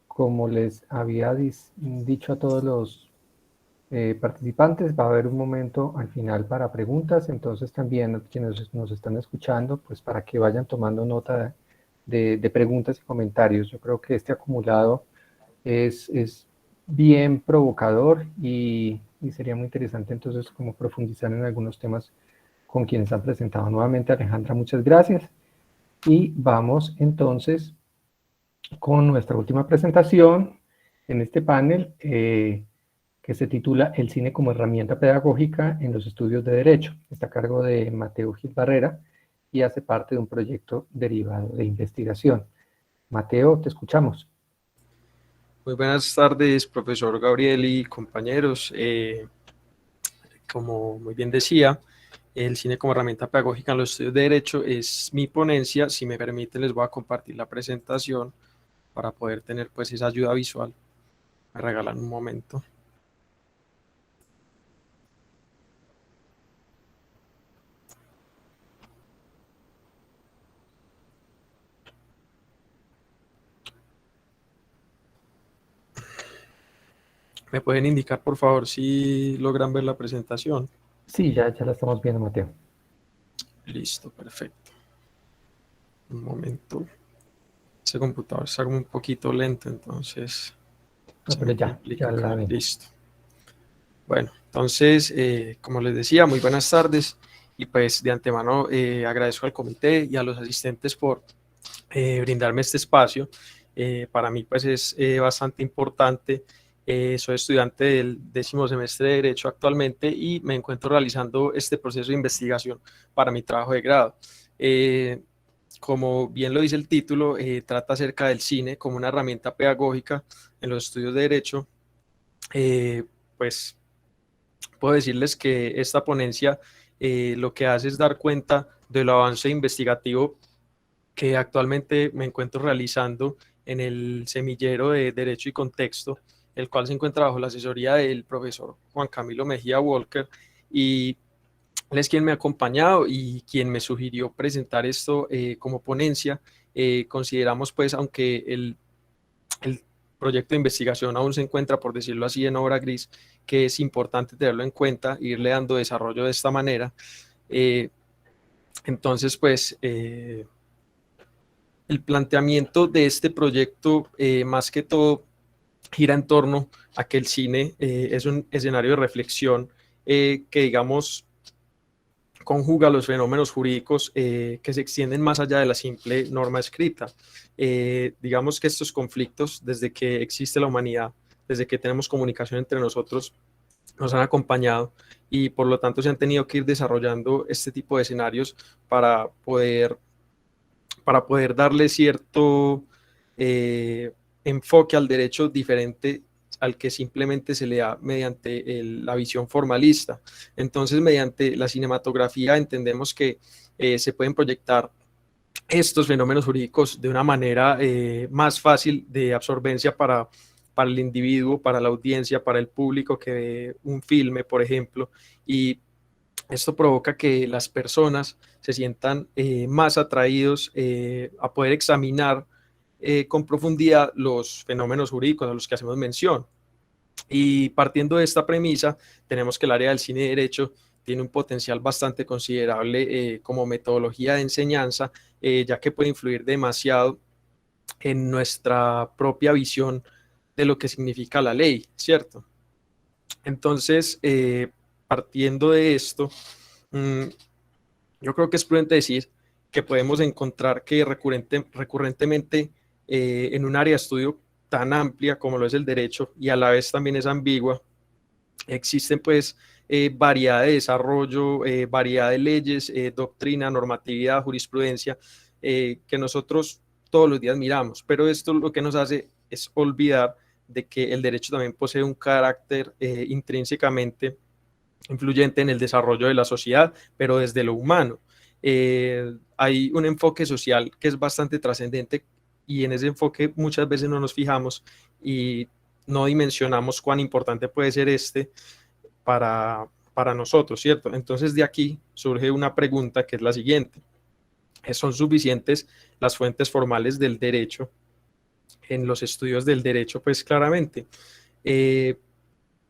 Como les había dicho a todos los participantes, va a haber un momento al final para preguntas, entonces también quienes nos están escuchando, pues para que vayan tomando nota de preguntas y comentarios. Yo creo que este acumulado es bien provocador y sería muy interesante entonces como profundizar en algunos temas con quienes han presentado. Nuevamente, Alejandra, muchas gracias. Y vamos entonces con nuestra última presentación en este panel que se titula El cine como herramienta pedagógica en los estudios de Derecho. Está a cargo de Mateo Gil Barrera y hace parte de un proyecto derivado de investigación. Mateo, te escuchamos. Muy buenas tardes, profesor Gabriel y compañeros. Como muy bien decía, el cine como herramienta pedagógica en los estudios de Derecho es mi ponencia. Si me permiten, les voy a compartir la presentación para poder tener pues esa ayuda visual. Me regalan un momento. ¿Me pueden indicar, por favor, si logran ver la presentación? Sí, ya la estamos viendo, Mateo. Listo, perfecto. Un momento. Ese computador está como un poquito lento, entonces... No, pero ya la ven. Listo. Bueno, entonces, como les decía, muy buenas tardes. Y pues de antemano agradezco al comité y a los asistentes por brindarme este espacio. Para mí pues es bastante importante. Soy estudiante del 10º semestre de Derecho actualmente y me encuentro realizando este proceso de investigación para mi trabajo de grado. Como bien lo dice el título, trata acerca del cine como una herramienta pedagógica en los estudios de Derecho. Pues puedo decirles que esta ponencia lo que hace es dar cuenta del avance investigativo que actualmente me encuentro realizando en el semillero de Derecho y Contexto, el cual se encuentra bajo la asesoría del profesor Juan Camilo Mejía Walker, y él es quien me ha acompañado y quien me sugirió presentar esto como ponencia. Consideramos pues, aunque el proyecto de investigación aún se encuentra, por decirlo así, en obra gris, que es importante tenerlo en cuenta, irle dando desarrollo de esta manera. Entonces, pues, el planteamiento de este proyecto, más que todo, gira en torno a que el cine es un escenario de reflexión que, digamos, conjuga los fenómenos jurídicos que se extienden más allá de la simple norma escrita. Digamos que estos conflictos, desde que existe la humanidad, desde que tenemos comunicación entre nosotros, nos han acompañado y por lo tanto se han tenido que ir desarrollando este tipo de escenarios para poder darle cierto enfoque al derecho diferente al que simplemente se le da mediante la visión formalista. Entonces, mediante la cinematografía entendemos que se pueden proyectar estos fenómenos jurídicos de una manera más fácil de absorbencia para para el individuo, para la audiencia, para el público que ve un filme, por ejemplo, y esto provoca que las personas se sientan más atraídos a poder examinar con profundidad los fenómenos jurídicos a los que hacemos mención. Y partiendo de esta premisa, tenemos que el área del cine y derecho tiene un potencial bastante considerable como metodología de enseñanza, ya que puede influir demasiado en nuestra propia visión de lo que significa la ley, ¿cierto? Entonces, partiendo de esto, yo creo que es prudente decir que podemos encontrar que recurrentemente en un área de estudio tan amplia como lo es el derecho y a la vez también es ambigua, existen pues variedad de desarrollo, variedad de leyes, doctrina, normatividad, jurisprudencia, que nosotros todos los días miramos, pero esto lo que nos hace es olvidar de que el derecho también posee un carácter intrínsecamente influyente en el desarrollo de la sociedad, pero desde lo humano. Hay un enfoque social que es bastante trascendente y en ese enfoque muchas veces no nos fijamos y no dimensionamos cuán importante puede ser para nosotros, ¿cierto? Entonces de aquí surge una pregunta que es la siguiente. ¿Son suficientes las fuentes formales del derecho en los estudios del derecho? Pues claramente.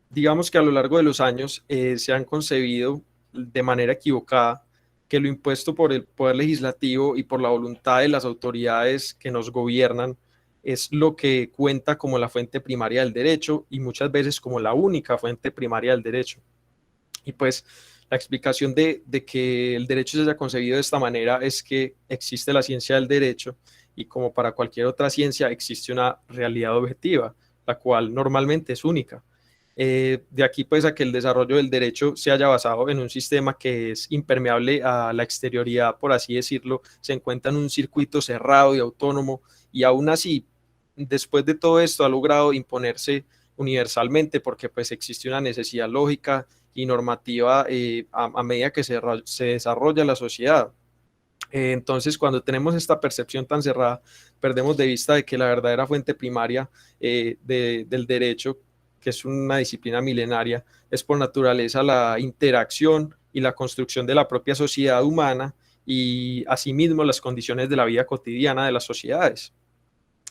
Digamos que a lo largo de los años se han concebido de manera equivocada que lo impuesto por el Poder Legislativo y por la voluntad de las autoridades que nos gobiernan es lo que cuenta como la fuente primaria del derecho y muchas veces como la única fuente primaria del derecho. Y pues la explicación de que el derecho se haya concebido de esta manera es que existe la ciencia del derecho y como para cualquier otra ciencia existe una realidad objetiva, la cual normalmente es única. De aquí pues a que el desarrollo del derecho se haya basado en un sistema que es impermeable a la exterioridad, por así decirlo, se encuentra en un circuito cerrado y autónomo y aún así, después de todo esto ha logrado imponerse universalmente porque pues existe una necesidad lógica y normativa a medida que se desarrolla la sociedad. Entonces, cuando tenemos esta percepción tan cerrada, perdemos de vista de que la verdadera fuente primaria del derecho, que es una disciplina milenaria, es por naturaleza la interacción y la construcción de la propia sociedad humana y asimismo las condiciones de la vida cotidiana de las sociedades.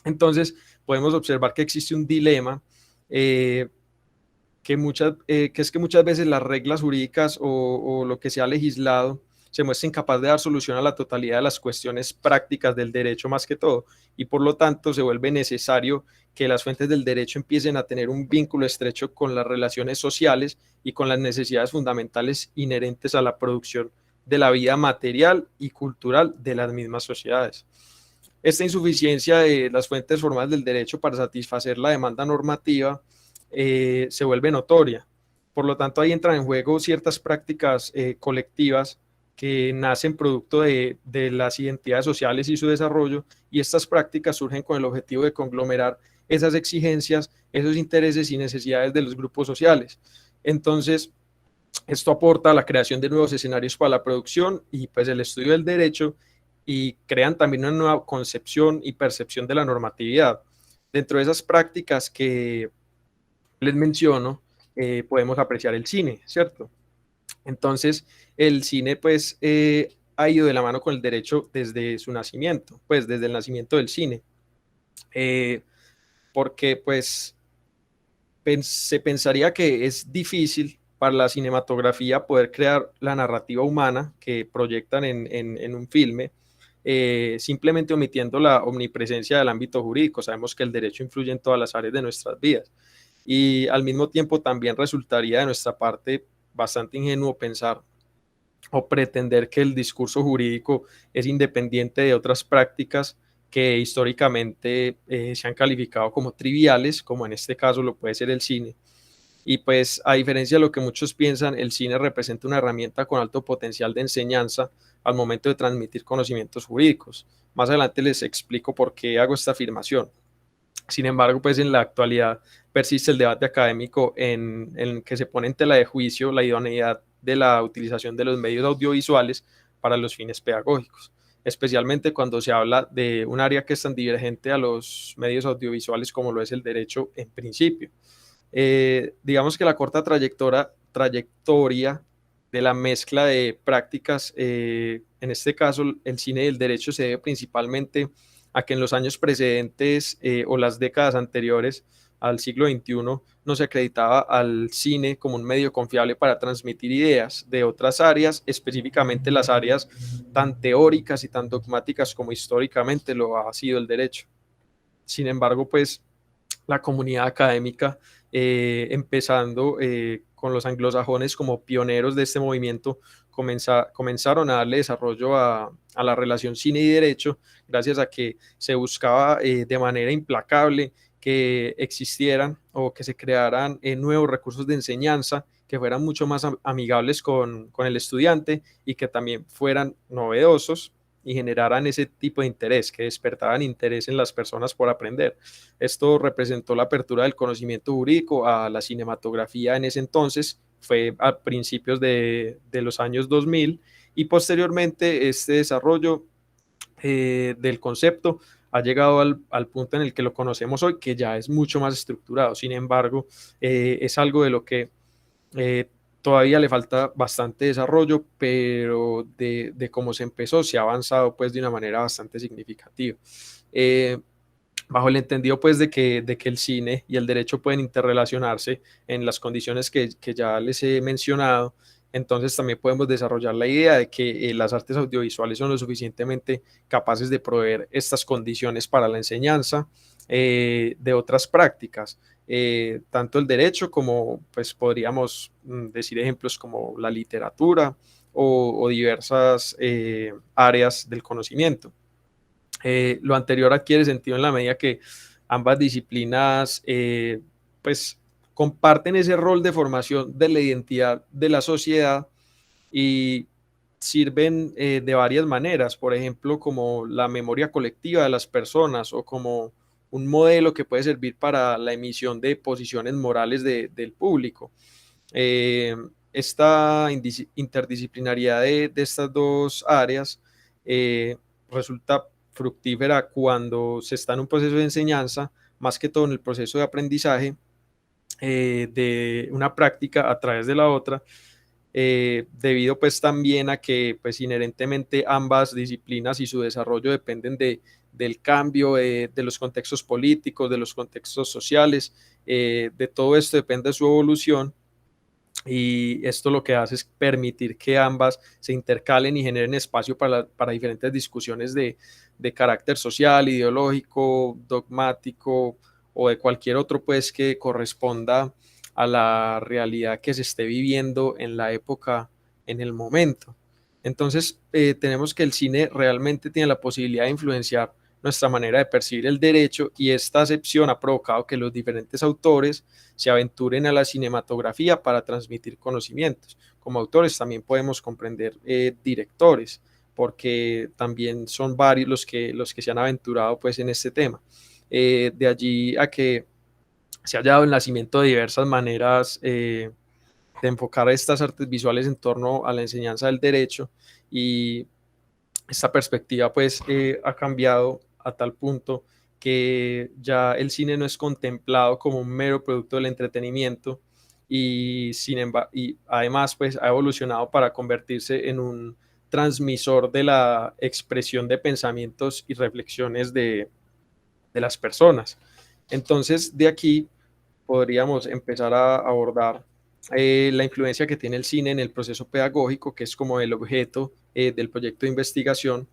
Entonces, podemos observar que existe un dilema que es que muchas veces las reglas jurídicas o lo que se ha legislado se muestra incapaz de dar solución a la totalidad de las cuestiones prácticas del derecho más que todo, y por lo tanto se vuelve necesario que las fuentes del derecho empiecen a tener un vínculo estrecho con las relaciones sociales y con las necesidades fundamentales inherentes a la producción de la vida material y cultural de las mismas sociedades. Esta insuficiencia de las fuentes formales del derecho para satisfacer la demanda normativa se vuelve notoria. Por lo tanto, ahí entran en juego ciertas prácticas colectivas que nacen producto de las identidades sociales y su desarrollo, y estas prácticas surgen con el objetivo de conglomerar esas exigencias, esos intereses y necesidades de los grupos sociales. Entonces, esto aporta a la creación de nuevos escenarios para la producción y pues el estudio del derecho, y crean también una nueva concepción y percepción de la normatividad. Dentro de esas prácticas que les menciono, podemos apreciar el cine, ¿cierto? Entonces, el cine pues ha ido de la mano con el derecho desde su nacimiento, pues desde el nacimiento del cine, porque pues se pensaría que es difícil para la cinematografía poder crear la narrativa humana que proyectan en un filme, simplemente omitiendo la omnipresencia del ámbito jurídico. Sabemos que el derecho influye en todas las áreas de nuestras vidas y al mismo tiempo también resultaría de nuestra parte bastante ingenuo pensar o pretender que el discurso jurídico es independiente de otras prácticas que históricamente se han calificado como triviales, como en este caso lo puede ser el cine. Y pues a diferencia de lo que muchos piensan, el cine representa una herramienta con alto potencial de enseñanza al momento de transmitir conocimientos jurídicos. Más adelante les explico por qué hago esta afirmación. Sin embargo, pues en la actualidad persiste el debate académico en que se pone en tela de juicio la idoneidad de la utilización de los medios audiovisuales para los fines pedagógicos. especialmente cuando se habla de un área que es tan divergente a los medios audiovisuales como lo es el derecho en principio. Digamos que la corta trayectoria de la mezcla de prácticas, en este caso el cine y el derecho, se debe principalmente a que en los años precedentes o las décadas anteriores al siglo XXI no se acreditaba al cine como un medio confiable para transmitir ideas de otras áreas, específicamente las áreas tan teóricas y tan dogmáticas como históricamente lo ha sido el derecho. Sin embargo, pues la comunidad académica, empezando con los anglosajones como pioneros de este movimiento, comenzaron a darle desarrollo a la relación cine y derecho, gracias a que se buscaba de manera implacable que existieran o que se crearan nuevos recursos de enseñanza que fueran mucho más amigables con el estudiante y que también fueran novedosos y generaran ese tipo de interés, que despertaran interés en las personas por aprender. Esto representó la apertura del conocimiento jurídico a la cinematografía en ese entonces, fue a principios de los años 2000, y posteriormente este desarrollo del concepto ha llegado al punto en el que lo conocemos hoy, que ya es mucho más estructurado. Sin embargo, es algo de lo que todavía le falta bastante desarrollo, pero de cómo se empezó se ha avanzado pues de una manera bastante significativa. Bajo el entendido pues de que el cine y el derecho pueden interrelacionarse en las condiciones que ya les he mencionado, entonces también podemos desarrollar la idea de que las artes audiovisuales son lo suficientemente capaces de proveer estas condiciones para la enseñanza de otras prácticas. Tanto el derecho como, pues podríamos decir ejemplos como la literatura o diversas áreas del conocimiento. Lo anterior adquiere sentido en la medida que ambas disciplinas pues comparten ese rol de formación de la identidad de la sociedad y sirven de varias maneras, por ejemplo, como la memoria colectiva de las personas o como un modelo que puede servir para la emisión de posiciones morales del público. Esta interdisciplinariedad de estas dos áreas resulta fructífera cuando se está en un proceso de enseñanza, más que todo en el proceso de aprendizaje de una práctica a través de la otra, debido pues también a que pues inherentemente ambas disciplinas y su desarrollo dependen del cambio de los contextos políticos, de los contextos sociales, de todo esto depende de su evolución, y esto lo que hace es permitir que ambas se intercalen y generen espacio para diferentes discusiones de carácter social, ideológico, dogmático o de cualquier otro pues que corresponda a la realidad que se esté viviendo en la época, en el momento. Entonces tenemos que el cine realmente tiene la posibilidad de influenciar nuestra manera de percibir el derecho, y esta acepción ha provocado que los diferentes autores se aventuren a la cinematografía para transmitir conocimientos. Como autores también podemos comprender directores, porque también son varios los que se han aventurado pues en este tema. De allí a que se haya dado el nacimiento de diversas maneras de enfocar estas artes visuales en torno a la enseñanza del derecho, y esta perspectiva pues ha cambiado a tal punto que ya el cine no es contemplado como un mero producto del entretenimiento, y además pues ha evolucionado para convertirse en un transmisor de la expresión de pensamientos y reflexiones de las personas. Entonces de aquí podríamos empezar a abordar la influencia que tiene el cine en el proceso pedagógico, que es como el objeto del proyecto de investigación,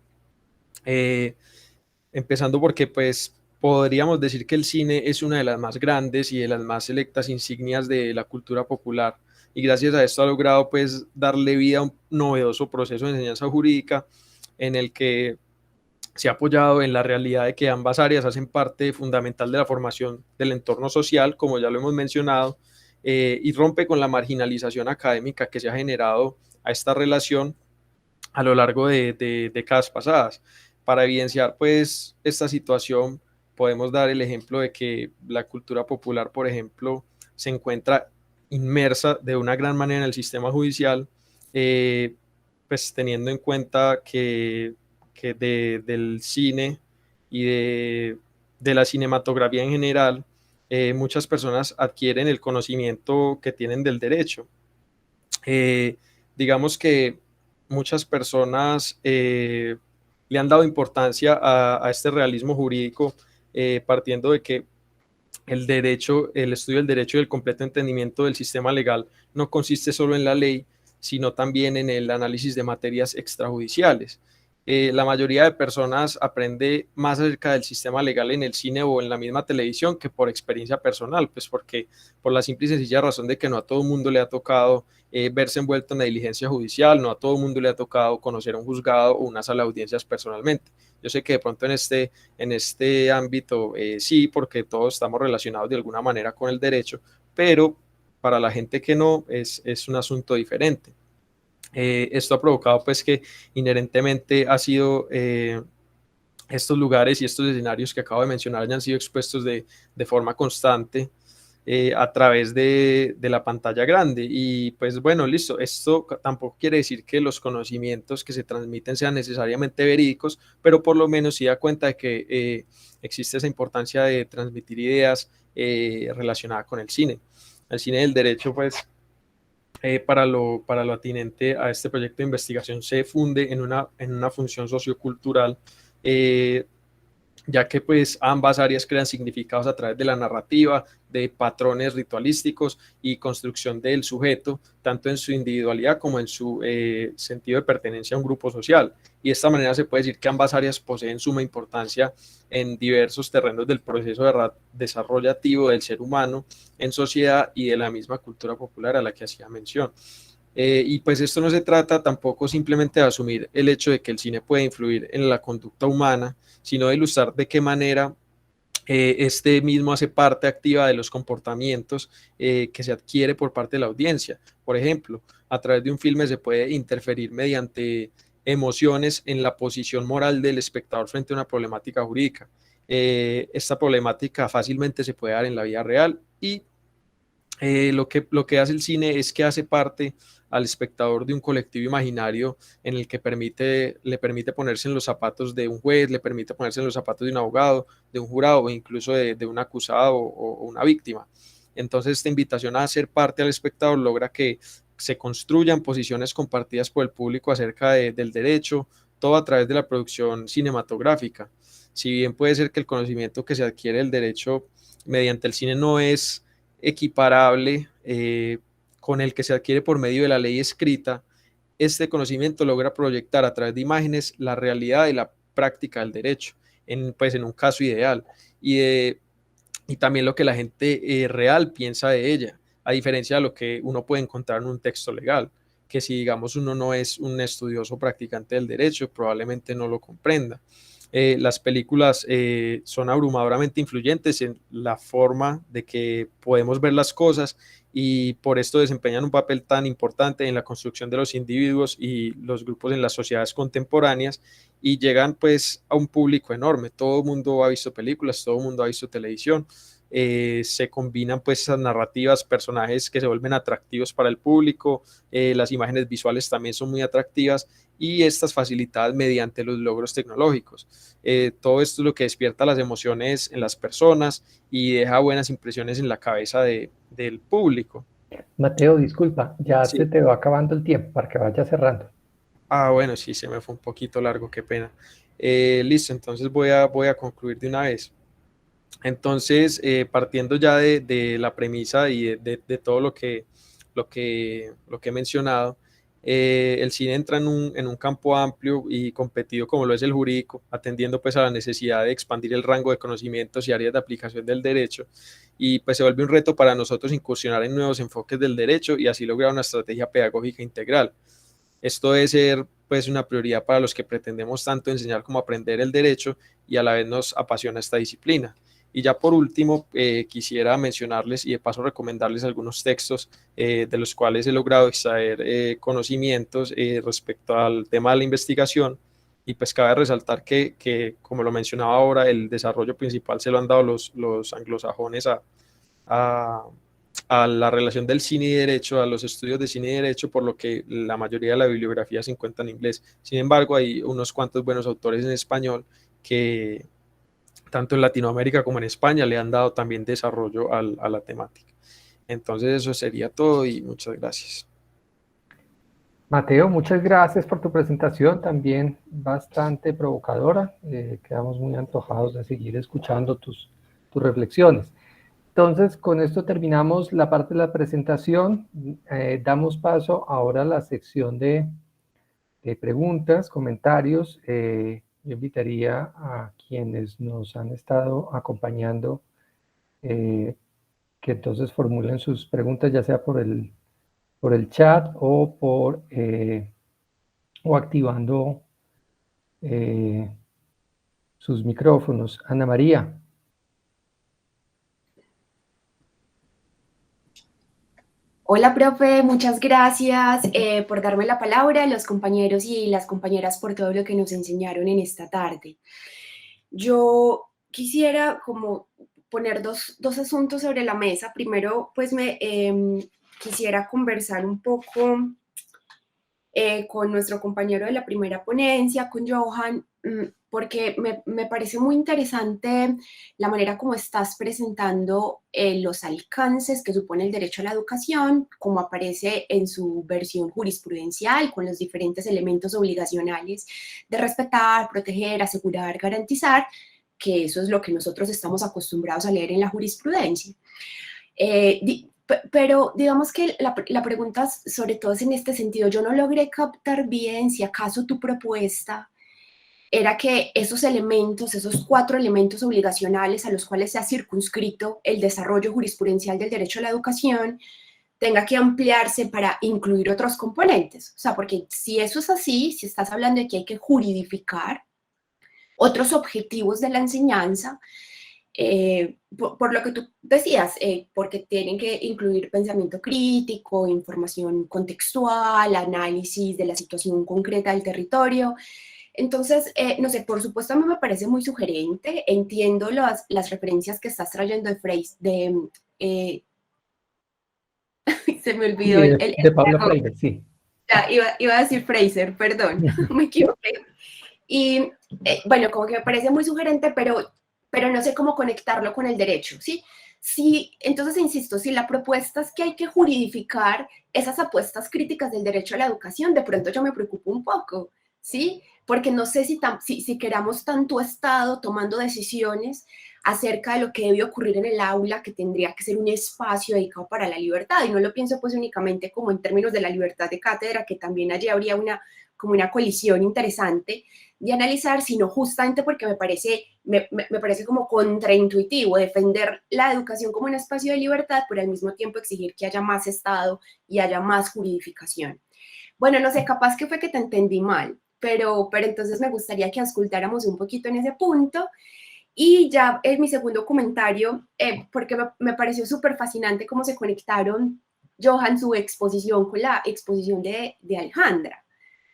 empezando porque pues podríamos decir que el cine es una de las más grandes y de las más selectas insignias de la cultura popular, y gracias a esto ha logrado pues darle vida a un novedoso proceso de enseñanza jurídica en el que se ha apoyado en la realidad de que ambas áreas hacen parte fundamental de la formación del entorno social, como ya lo hemos mencionado, y rompe con la marginalización académica que se ha generado a esta relación a lo largo de décadas pasadas. Para evidenciar pues esta situación podemos dar el ejemplo de que la cultura popular, por ejemplo, se encuentra inmersa de una gran manera en el sistema judicial, pues teniendo en cuenta que del cine y de la cinematografía en general, muchas personas adquieren el conocimiento que tienen del derecho. Digamos que muchas personas le han dado importancia a este realismo jurídico, partiendo de que el estudio del derecho y el completo entendimiento del sistema legal no consiste solo en la ley, sino también en el análisis de materias extrajudiciales. La mayoría de personas aprende más acerca del sistema legal en el cine o en la misma televisión que por experiencia personal, pues porque por la simple y sencilla razón de que no a todo el mundo le ha tocado verse envuelto en la diligencia judicial, no a todo el mundo le ha tocado conocer un juzgado o una sala de audiencias personalmente. Yo sé que de pronto en este ámbito sí, porque todos estamos relacionados de alguna manera con el derecho, pero para la gente que no es un asunto diferente. Esto ha provocado pues que inherentemente ha sido estos lugares y estos escenarios que acabo de mencionar hayan sido expuestos de forma constante a través de la pantalla grande. Y pues bueno, listo, esto tampoco quiere decir que los conocimientos que se transmiten sean necesariamente verídicos, pero por lo menos sí da cuenta de que existe esa importancia de transmitir ideas relacionadas con el cine. El cine del derecho, pues, para lo atinente a este proyecto de investigación, se funde en una función sociocultural, ya que pues ambas áreas crean significados a través de la narrativa, de patrones ritualísticos y construcción del sujeto, tanto en su individualidad como en su sentido de pertenencia a un grupo social. Y de esta manera se puede decir que ambas áreas poseen suma importancia en diversos terrenos del proceso desarrollativo del ser humano en sociedad y de la misma cultura popular a la que hacía mención. Y pues esto no se trata tampoco simplemente de asumir el hecho de que el cine puede influir en la conducta humana, sino de ilustrar de qué manera este mismo hace parte activa de los comportamientos que se adquiere por parte de la audiencia. Por ejemplo, a través de un filme se puede interferir mediante emociones en la posición moral del espectador frente a una problemática jurídica. Esta problemática fácilmente se puede dar en la vida real y lo que hace el cine es que hace parte al espectador de un colectivo imaginario en el que le permite ponerse en los zapatos de un juez, le permite ponerse en los zapatos de un abogado, de un jurado o incluso de un acusado o una víctima. Entonces, esta invitación a ser parte al espectador logra que se construyan posiciones compartidas por el público acerca del derecho, todo a través de la producción cinematográfica. Si bien puede ser que el conocimiento que se adquiere del derecho mediante el cine no es equiparable con el que se adquiere por medio de la ley escrita, este conocimiento logra proyectar a través de imágenes la realidad y la práctica del derecho, pues en un caso ideal, y también lo que la gente real piensa de ella, a diferencia de lo que uno puede encontrar en un texto legal, que si digamos uno no es un estudioso practicante del derecho, probablemente no lo comprenda. Las películas son abrumadoramente influyentes en la forma de que podemos ver las cosas y por esto desempeñan un papel tan importante en la construcción de los individuos y los grupos en las sociedades contemporáneas y llegan pues a un público enorme. Todo el mundo ha visto películas, todo el mundo ha visto televisión. Se combinan pues esas narrativas, personajes que se vuelven atractivos para el público, las imágenes visuales también son muy atractivas y estas facilitadas mediante los logros tecnológicos. Todo esto es lo que despierta las emociones en las personas y deja buenas impresiones en la cabeza del público. Mateo, disculpa, ya Sí. se te va acabando el tiempo para que vaya cerrando. Bueno, sí, se me fue un poquito largo, qué pena. Listo, entonces voy a concluir de una vez. Entonces, partiendo ya de la premisa y de todo lo que he mencionado, el cine entra en un campo amplio y competido como lo es el jurídico, atendiendo pues a la necesidad de expandir el rango de conocimientos y áreas de aplicación del derecho, y pues se vuelve un reto para nosotros incursionar en nuevos enfoques del derecho y así lograr una estrategia pedagógica integral. Esto debe ser pues una prioridad para los que pretendemos tanto enseñar como aprender el derecho y a la vez nos apasiona esta disciplina. Y ya por último, quisiera mencionarles y de paso recomendarles algunos textos de los cuales he logrado extraer conocimientos respecto al tema de la investigación. Y pues cabe resaltar que, como lo mencionaba ahora, el desarrollo principal se lo han dado los anglosajones a a la relación del cine y derecho, a los estudios de cine y derecho, por lo que la mayoría de la bibliografía se encuentra en inglés. Sin embargo, hay unos cuantos buenos autores en español que tanto en Latinoamérica como en España le han dado también desarrollo a la temática. Entonces eso sería todo y muchas gracias. Mateo, muchas gracias por tu presentación, también bastante provocadora. Quedamos muy antojados de seguir escuchando tus reflexiones. Entonces, con esto terminamos la parte de la presentación. Damos paso ahora a la sección de preguntas, comentarios. Yo invitaría a quienes nos han estado acompañando que entonces formulen sus preguntas, ya sea por el chat o o activando sus micrófonos. Ana María. Hola, profe, muchas gracias por darme la palabra, los compañeros y las compañeras por todo lo que nos enseñaron en esta tarde. Yo quisiera como poner dos asuntos sobre la mesa. Primero, pues quisiera conversar un poco con nuestro compañero de la primera ponencia, con Johan, porque me parece muy interesante la manera como estás presentando los alcances que supone el derecho a la educación, como aparece en su versión jurisprudencial, con los diferentes elementos obligacionales de respetar, proteger, asegurar, garantizar, que eso es lo que nosotros estamos acostumbrados a leer en la jurisprudencia. Pero digamos que la pregunta sobre todo es en este sentido. Yo no logré captar bien si acaso tu propuesta era que esos elementos, esos 4 elementos obligacionales a los cuales se ha circunscrito el desarrollo jurisprudencial del derecho a la educación tenga que ampliarse para incluir otros componentes. O sea, porque si eso es así, si estás hablando de que hay que juridificar otros objetivos de la enseñanza, por lo que tú decías, porque tienen que incluir pensamiento crítico, información contextual, análisis de la situación concreta del territorio. Entonces, no sé, por supuesto a mí me parece muy sugerente, entiendo las referencias que estás trayendo se me olvidó de Pablo Freire, sí. Ya, iba a decir Fraser, perdón, me equivoqué. Y bueno, como que me parece muy sugerente, pero no sé cómo conectarlo con el derecho, ¿sí? Sí, entonces, insisto, si la propuesta es que hay que juridificar esas apuestas críticas del derecho a la educación, de pronto yo me preocupo un poco, ¿sí? Porque no sé si queramos tanto Estado tomando decisiones acerca de lo que debe ocurrir en el aula, que tendría que ser un espacio dedicado para la libertad, y no lo pienso pues únicamente como en términos de la libertad de cátedra, que también allí habría como una colisión interesante de analizar, sino justamente porque me parece como contraintuitivo defender la educación como un espacio de libertad, pero al mismo tiempo exigir que haya más Estado y haya más juridificación. Bueno, no sé, capaz que fue que te entendí mal, pero entonces me gustaría que auscultáramos un poquito en ese punto. Y ya en mi segundo comentario, porque me pareció súper fascinante cómo se conectaron Johan su exposición con la exposición de Alejandra.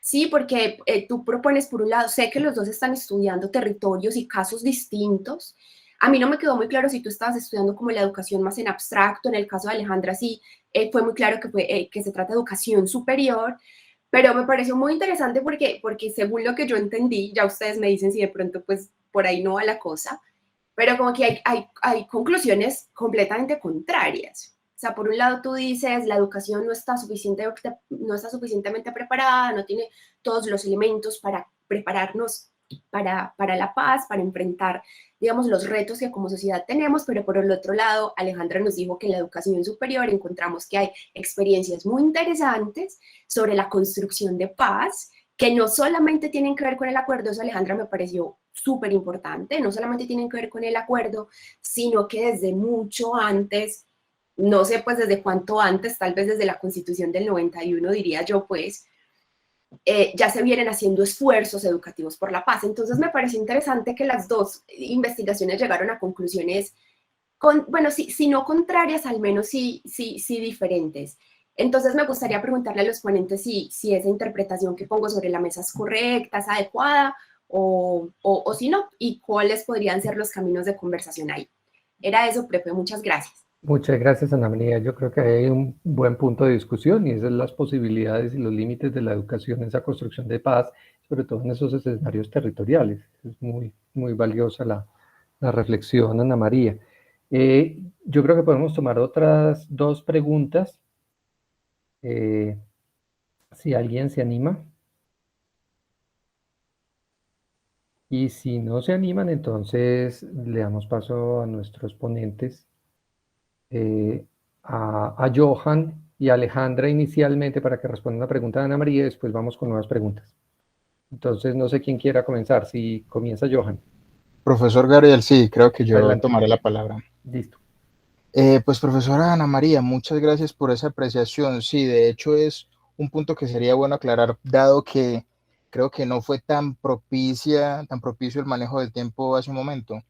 Sí, porque tú propones, por un lado, sé que los dos están estudiando territorios y casos distintos. A mí no me quedó muy claro si tú estabas estudiando como la educación más en abstracto. En el caso de Alejandra sí fue muy claro que se trata de educación superior, pero me pareció muy interesante porque según lo que yo entendí, ya ustedes me dicen si de pronto pues por ahí no va la cosa, pero como que hay conclusiones completamente contrarias. O sea, por un lado tú dices, la educación no está suficientemente preparada, no tiene todos los elementos para prepararnos para la paz, para enfrentar, digamos, los retos que como sociedad tenemos, pero por el otro lado, Alejandra nos dijo que en la educación superior encontramos que hay experiencias muy interesantes sobre la construcción de paz, que no solamente tienen que ver con el acuerdo, eso Alejandra me pareció súper importante, no solamente tienen que ver con el acuerdo, sino que desde mucho antes, no sé pues desde cuánto antes, tal vez desde la Constitución del 91 diría yo pues, ya se vienen haciendo esfuerzos educativos por la paz. Entonces me pareció interesante que las dos investigaciones llegaron a conclusiones, bueno, si no contrarias, al menos sí diferentes. Entonces me gustaría preguntarle a los ponentes si esa interpretación que pongo sobre la mesa es correcta, es adecuada, o si no, y cuáles podrían ser los caminos de conversación ahí. Era eso, profe, muchas gracias. Muchas gracias, Ana María. Yo creo que hay un buen punto de discusión y esas son las posibilidades y los límites de la educación en esa construcción de paz, sobre todo en esos escenarios territoriales. Es muy, muy valiosa la reflexión, Ana María. Yo creo que podemos tomar otras dos preguntas. Si alguien se anima. Y si no se animan, entonces le damos paso a nuestros ponentes, a Johan y a Alejandra inicialmente para que respondan la pregunta de Ana María y después vamos con nuevas preguntas. Entonces, no sé quién quiera comenzar. Si comienza Johan. Profesor Gabriel, sí, creo que yo Adelante. tomaré la palabra. Listo. Pues profesora Ana María, muchas gracias por esa apreciación. Sí, de hecho es un punto que sería bueno aclarar, dado que creo que no fue tan propicio el manejo del tiempo hace un momento.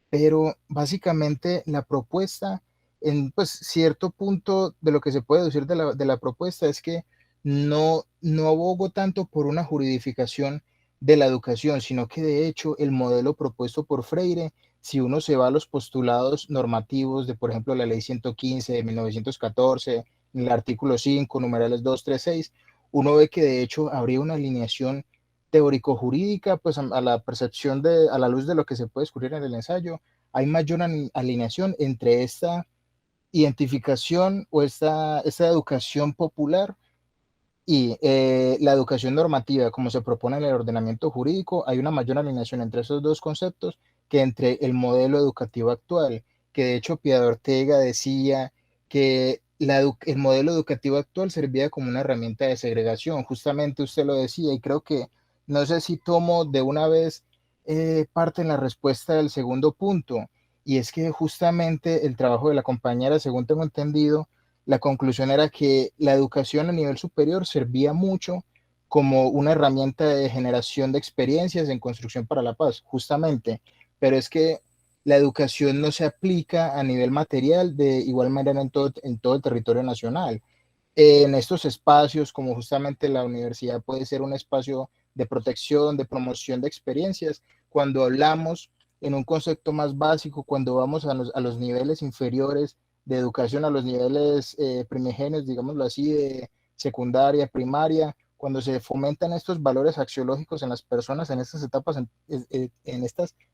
Pero básicamente la propuesta, en pues cierto punto de lo que se puede decir de la propuesta es que no abogo tanto por una juridificación de la educación, sino que de hecho el modelo propuesto por Freire, si uno se va a los postulados normativos de, por ejemplo, la ley 115 de 1914, el artículo 5, numerales 2, 3, 6, uno ve que de hecho habría una alineación teórico-jurídica, pues a la percepción a la luz de lo que se puede descubrir en el ensayo, hay mayor alineación entre esta identificación o esta educación popular y la educación normativa, como se propone en el ordenamiento jurídico. Hay una mayor alineación entre esos dos conceptos que entre el modelo educativo actual, que de hecho Piedad Ortega decía que el modelo educativo actual servía como una herramienta de segregación. Justamente usted lo decía y creo que no sé si tomo de una vez parte en la respuesta del segundo punto, y es que justamente el trabajo de la compañera, según tengo entendido, la conclusión era que la educación a nivel superior servía mucho como una herramienta de generación de experiencias en construcción para la paz, justamente, pero es que la educación no se aplica a nivel material de igual manera en todo el territorio nacional. En estos espacios, como justamente la universidad puede ser un espacio de protección, de promoción de experiencias, cuando hablamos en un concepto más básico, cuando vamos a los niveles inferiores de educación, a los niveles primigenios, digámoslo así, de secundaria, primaria, cuando se fomentan estos valores axiológicos en las personas en estas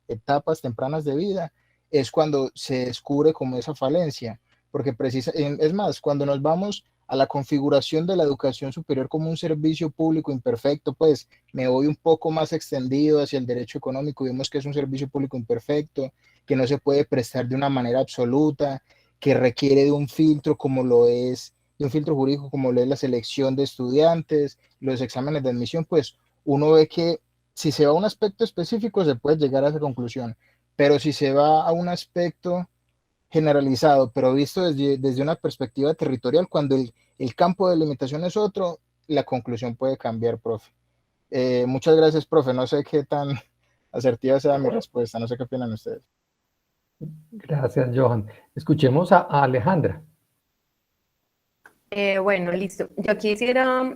etapas tempranas de vida, es cuando se descubre como esa falencia, porque es más, cuando nos vamos a la configuración de la educación superior como un servicio público imperfecto, pues me voy un poco más extendido hacia el derecho económico, vemos que es un servicio público imperfecto, que no se puede prestar de una manera absoluta, que requiere de un filtro como lo es, de un filtro jurídico como lo es la selección de estudiantes, los exámenes de admisión, pues uno ve que si se va a un aspecto específico se puede llegar a esa conclusión, pero si se va a un aspecto generalizado, pero visto desde una perspectiva territorial, cuando el campo de limitación es otro, la conclusión puede cambiar, profe. Muchas gracias, profe. No sé qué tan asertiva sea mi respuesta, no sé qué opinan ustedes. Gracias, Johan. Escuchemos a Alejandra. Bueno, listo. Yo quisiera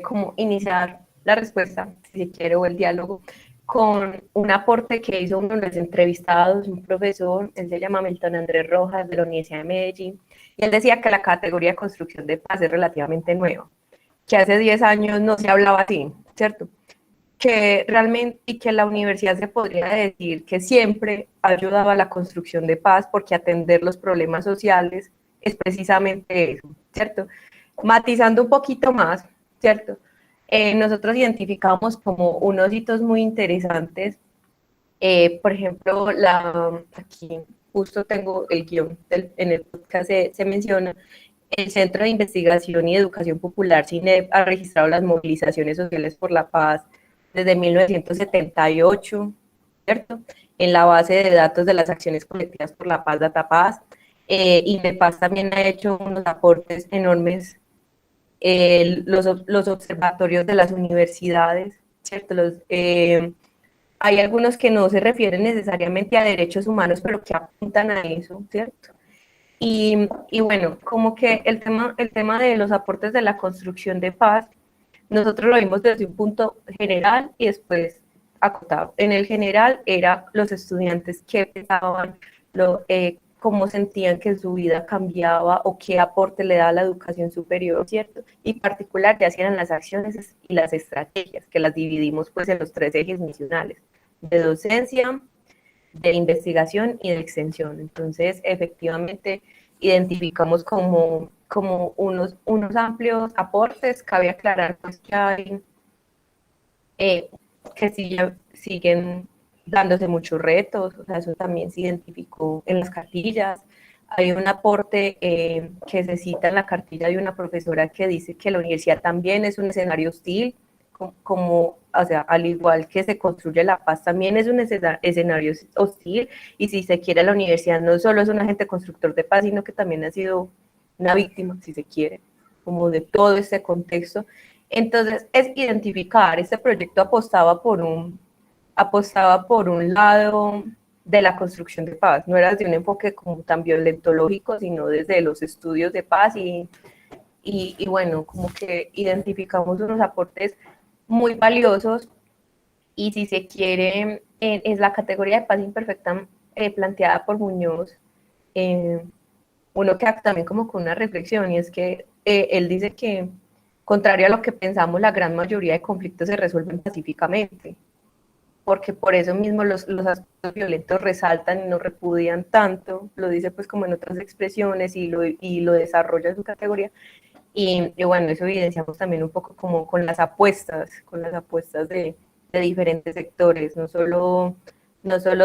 como iniciar la respuesta, si quiere, o el diálogo, con un aporte que hizo uno de los entrevistados, un profesor, él se llama Milton Andrés Rojas, de la Universidad de Medellín, y él decía que la categoría de construcción de paz es relativamente nueva, que hace 10 años no se hablaba así, ¿cierto? Que realmente, y que la universidad se podría decir que siempre ha ayudado a la construcción de paz, porque atender los problemas sociales es precisamente eso, ¿cierto? Matizando un poquito más, ¿cierto? Nosotros identificamos como unos hitos muy interesantes, por ejemplo, aquí justo tengo el guión, en el podcast se menciona, el Centro de Investigación y Educación Popular, CINEP, ha registrado las movilizaciones sociales por la paz desde 1978, ¿cierto? En la base de datos de las acciones colectivas por la paz, DataPaz, y INEPAZ también ha hecho unos aportes enormes, los observatorios de las universidades, ¿cierto? Hay algunos que no se refieren necesariamente a derechos humanos, pero que apuntan a eso, ¿cierto? Y bueno, como que el tema de los aportes de la construcción de paz, nosotros lo vimos desde un punto general y después acotado. En el general era los estudiantes que pensaban cómo sentían que su vida cambiaba o qué aporte le da a la educación superior, ¿cierto? Y en particular ya eran las acciones y las estrategias, que las dividimos pues en los 3 ejes misionales, de docencia, de investigación y de extensión. Entonces, efectivamente, identificamos como unos amplios aportes. Cabe aclarar pues que hay que siguen dándose muchos retos, o sea, eso también se identificó en las cartillas. Hay un aporte que se cita en la cartilla de una profesora que dice que la universidad también es un escenario hostil, como, o sea, al igual que se construye la paz, también es un escenario hostil, y si se quiere, la universidad no solo es un agente constructor de paz, sino que también ha sido una víctima, si se quiere, como de todo este contexto. Entonces, es identificar, este proyecto apostaba por un lado de la construcción de paz, no era desde un enfoque como tan violentológico, sino desde los estudios de paz y bueno, como que identificamos unos aportes muy valiosos, y si se quiere, es la categoría de paz imperfecta planteada por Muñoz. Uno queda también como con una reflexión, y es que él dice que, contrario a lo que pensamos, la gran mayoría de conflictos se resuelven pacíficamente, porque por eso mismo los aspectos violentos resaltan y no repudian tanto, lo dice pues como en otras expresiones, y lo desarrolla en su categoría. Y bueno, eso evidenciamos también un poco como con las apuestas de diferentes sectores, no solo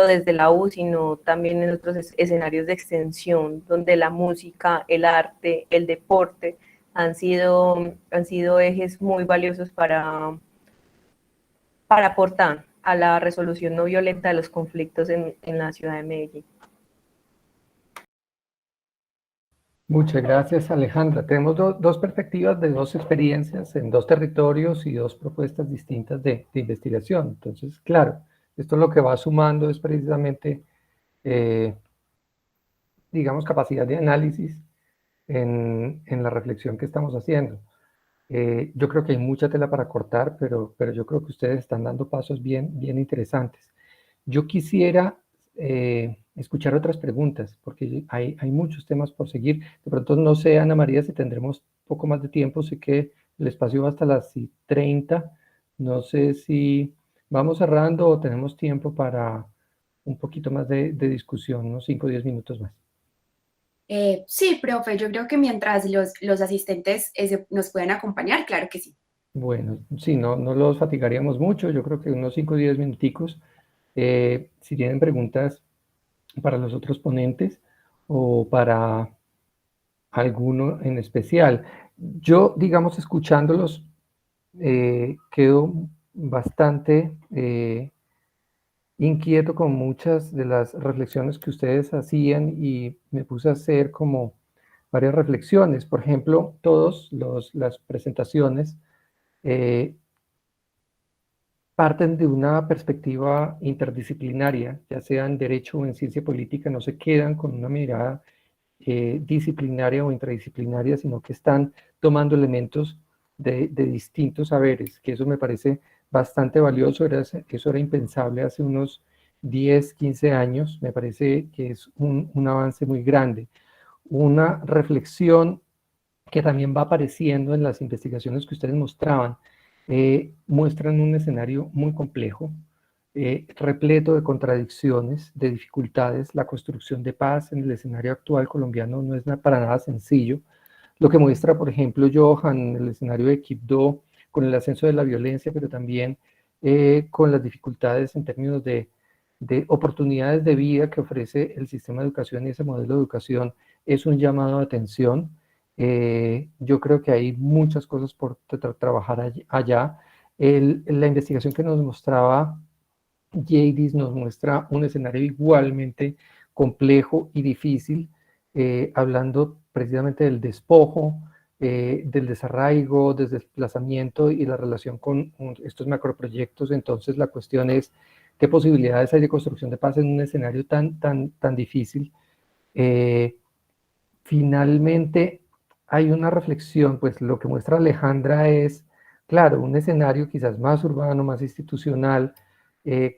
desde la U, sino también en otros escenarios de extensión, donde la música, el arte, el deporte han sido ejes muy valiosos para aportar a la resolución no violenta de los conflictos en la ciudad de Medellín. Muchas gracias, Alejandra. Tenemos dos perspectivas de 2 experiencias en 2 territorios y 2 propuestas distintas de investigación. Entonces, claro, esto lo que va sumando es precisamente, digamos, capacidad de análisis en la reflexión que estamos haciendo. Yo creo que hay mucha tela para cortar, pero yo creo que ustedes están dando pasos bien interesantes. Yo quisiera escuchar otras preguntas, porque hay muchos temas por seguir. De pronto, no sé, Ana María, si tendremos un poco más de tiempo. Sé que el espacio va hasta las 30. No sé si vamos cerrando o tenemos tiempo para un poquito más de discusión, unos 5 o 10 minutos más. Sí, profe, yo creo que mientras los asistentes nos puedan acompañar, claro que sí. Bueno, sí, no los fatigaríamos mucho. Yo creo que unos 5 o 10 minuticos. Si tienen preguntas para los otros ponentes o para alguno en especial. Yo, digamos, escuchándolos, quedo bastante inquieto con muchas de las reflexiones que ustedes hacían, y me puse a hacer como varias reflexiones. Por ejemplo, todas las presentaciones parten de una perspectiva interdisciplinaria, ya sea en derecho o en ciencia política. No se quedan con una mirada disciplinaria o interdisciplinaria, sino que están tomando elementos de distintos saberes, que eso me parece bastante valioso. Eso era impensable hace unos 10, 15 años. Me parece que es un avance muy grande. Una reflexión que también va apareciendo en las investigaciones que ustedes mostraban, muestran un escenario muy complejo, repleto de contradicciones, de dificultades. La construcción de paz en el escenario actual colombiano no es para nada sencillo. Lo que muestra, por ejemplo, Johan, en el escenario de Quibdó, con el ascenso de la violencia, pero también con las dificultades en términos de oportunidades de vida que ofrece el sistema de educación, y ese modelo de educación es un llamado de atención. Yo creo que hay muchas cosas por trabajar allá. La investigación que nos mostraba Yadis nos muestra un escenario igualmente complejo y difícil, hablando precisamente del despojo, del desarraigo, del desplazamiento y la relación con estos macroproyectos. Entonces, la cuestión es qué posibilidades hay de construcción de paz en un escenario tan difícil. Finalmente, hay una reflexión, pues lo que muestra Alejandra es, claro, un escenario quizás más urbano, más institucional,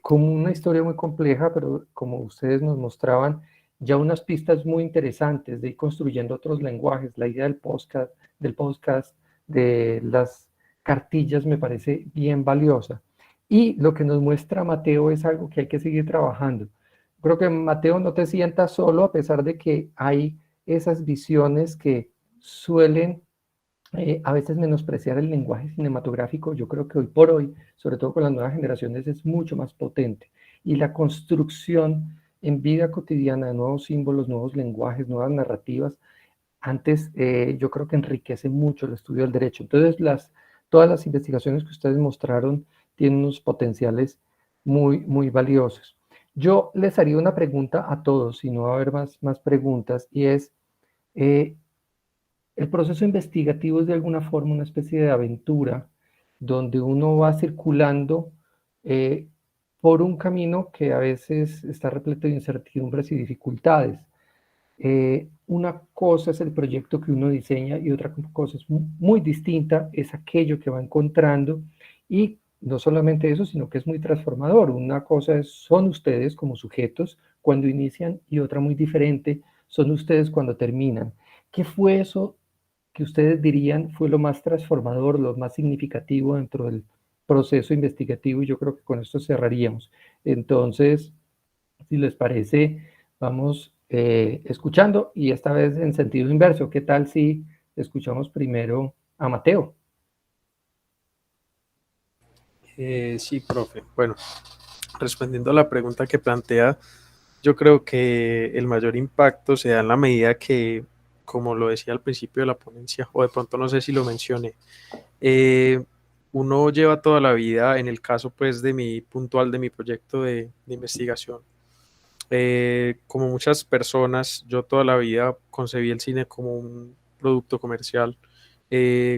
con una historia muy compleja, pero como ustedes nos mostraban, ya unas pistas muy interesantes de ir construyendo otros lenguajes. La idea del podcast, de las cartillas me parece bien valiosa. Y lo que nos muestra Mateo es algo que hay que seguir trabajando. Creo que, Mateo, no te sientas solo, a pesar de que hay esas visiones que suelen a veces menospreciar el lenguaje cinematográfico. Yo creo que hoy por hoy, sobre todo con las nuevas generaciones, es mucho más potente. Y la construcción en vida cotidiana de nuevos símbolos, nuevos lenguajes, nuevas narrativas, antes yo creo que enriquece mucho el estudio del derecho. Entonces, todas las investigaciones que ustedes mostraron tienen unos potenciales muy, muy valiosos. Yo les haría una pregunta a todos, si no va a haber más preguntas, y es, el proceso investigativo es de alguna forma una especie de aventura donde uno va circulando por un camino que a veces está repleto de incertidumbres y dificultades. Una cosa es el proyecto que uno diseña y otra cosa es muy distinta, es aquello que va encontrando, y no solamente eso, sino que es muy transformador. Una cosa son ustedes como sujetos cuando inician, y otra muy diferente son ustedes cuando terminan. ¿Qué fue eso que ustedes dirían fue lo más transformador, lo más significativo dentro del proceso investigativo? Y yo creo que con esto cerraríamos. Entonces, si les parece, vamos escuchando, y esta vez en sentido inverso. ¿Qué tal si escuchamos primero a Mateo? Sí, profe. Bueno, respondiendo a la pregunta que plantea, yo creo que el mayor impacto se da en la medida que, como lo decía al principio de la ponencia, o de pronto no sé si lo mencioné, uno lleva toda la vida, en el caso pues de mi proyecto de investigación, como muchas personas, yo toda la vida concebí el cine como un producto comercial,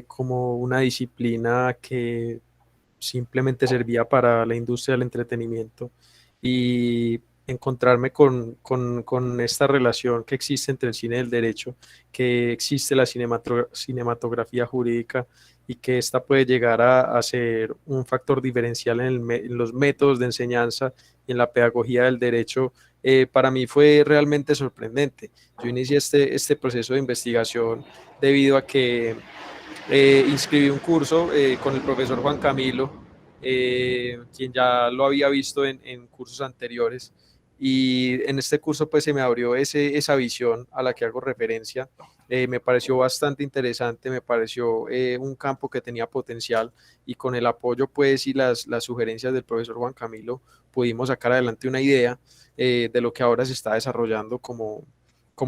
como una disciplina que simplemente servía para la industria del entretenimiento, y encontrarme con esta relación que existe entre el cine y el derecho, que existe la cinematografía jurídica, y que esta puede llegar a ser un factor diferencial en los métodos de enseñanza y en la pedagogía del derecho. Para mí fue realmente sorprendente. Yo inicié este proceso de investigación debido a que inscribí un curso con el profesor Juan Camilo, quien ya lo había visto en cursos anteriores, y en este curso pues se me abrió esa visión a la que hago referencia. Me pareció bastante interesante, me pareció un campo que tenía potencial, y con el apoyo pues y las sugerencias del profesor Juan Camilo pudimos sacar adelante una idea de lo que ahora se está desarrollando como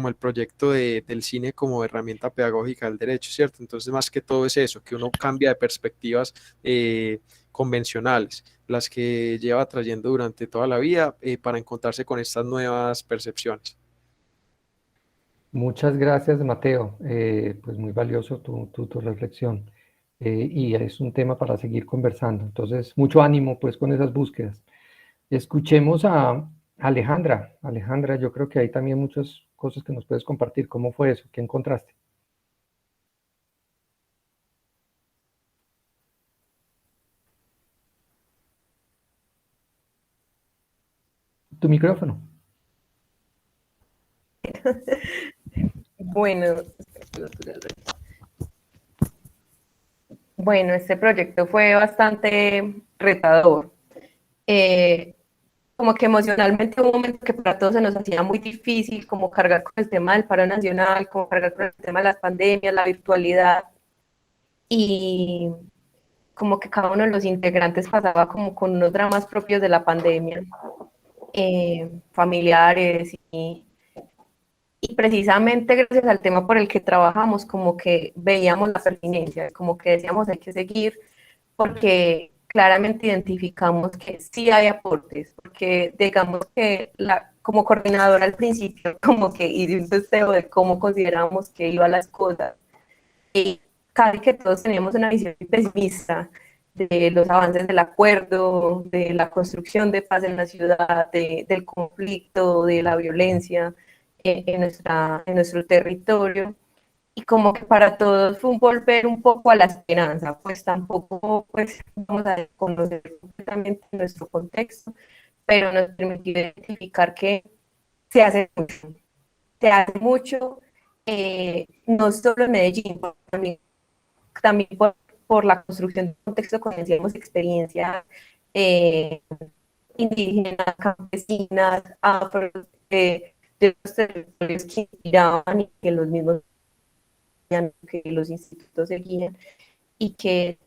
el proyecto del cine como herramienta pedagógica del derecho, ¿cierto? Entonces, más que todo es eso, que uno cambia de perspectivas convencionales, las que lleva trayendo durante toda la vida, para encontrarse con estas nuevas percepciones. Muchas gracias, Mateo. Pues muy valioso tu reflexión. Y es un tema para seguir conversando. Entonces, mucho ánimo pues con esas búsquedas. Escuchemos a Alejandra. Alejandra, yo creo que hay también muchas cosas que nos puedes compartir. ¿Cómo fue eso? ¿Qué encontraste? Tu micrófono. Bueno, este proyecto fue bastante retador. Como que emocionalmente hubo un momento que para todos se nos hacía muy difícil, como cargar con el tema del paro nacional, como cargar con el tema de las pandemias, la virtualidad, y como que cada uno de los integrantes pasaba como con unos dramas propios de la pandemia, familiares, y precisamente gracias al tema por el que trabajamos, como que veíamos la pertinencia, como que decíamos hay que seguir, porque claramente identificamos que sí hay aportes, porque digamos que como coordinadora al principio, como que hice un testeo de cómo considerábamos que iban las cosas, y casi que todos teníamos una visión pesimista de los avances del acuerdo, de la construcción de paz en la ciudad, del conflicto, de la violencia en nuestro territorio. Y como que para todos fue un volver un poco a la esperanza, pues tampoco pues vamos a conocer completamente nuestro contexto, pero nos permitió identificar que se hace mucho, se hace mucho, no solo en Medellín, también por la construcción de un contexto con, decíamos, experiencias indígenas, campesinas, afro, de los territorios que inspiraban y que los mismos que los institutos seguían y que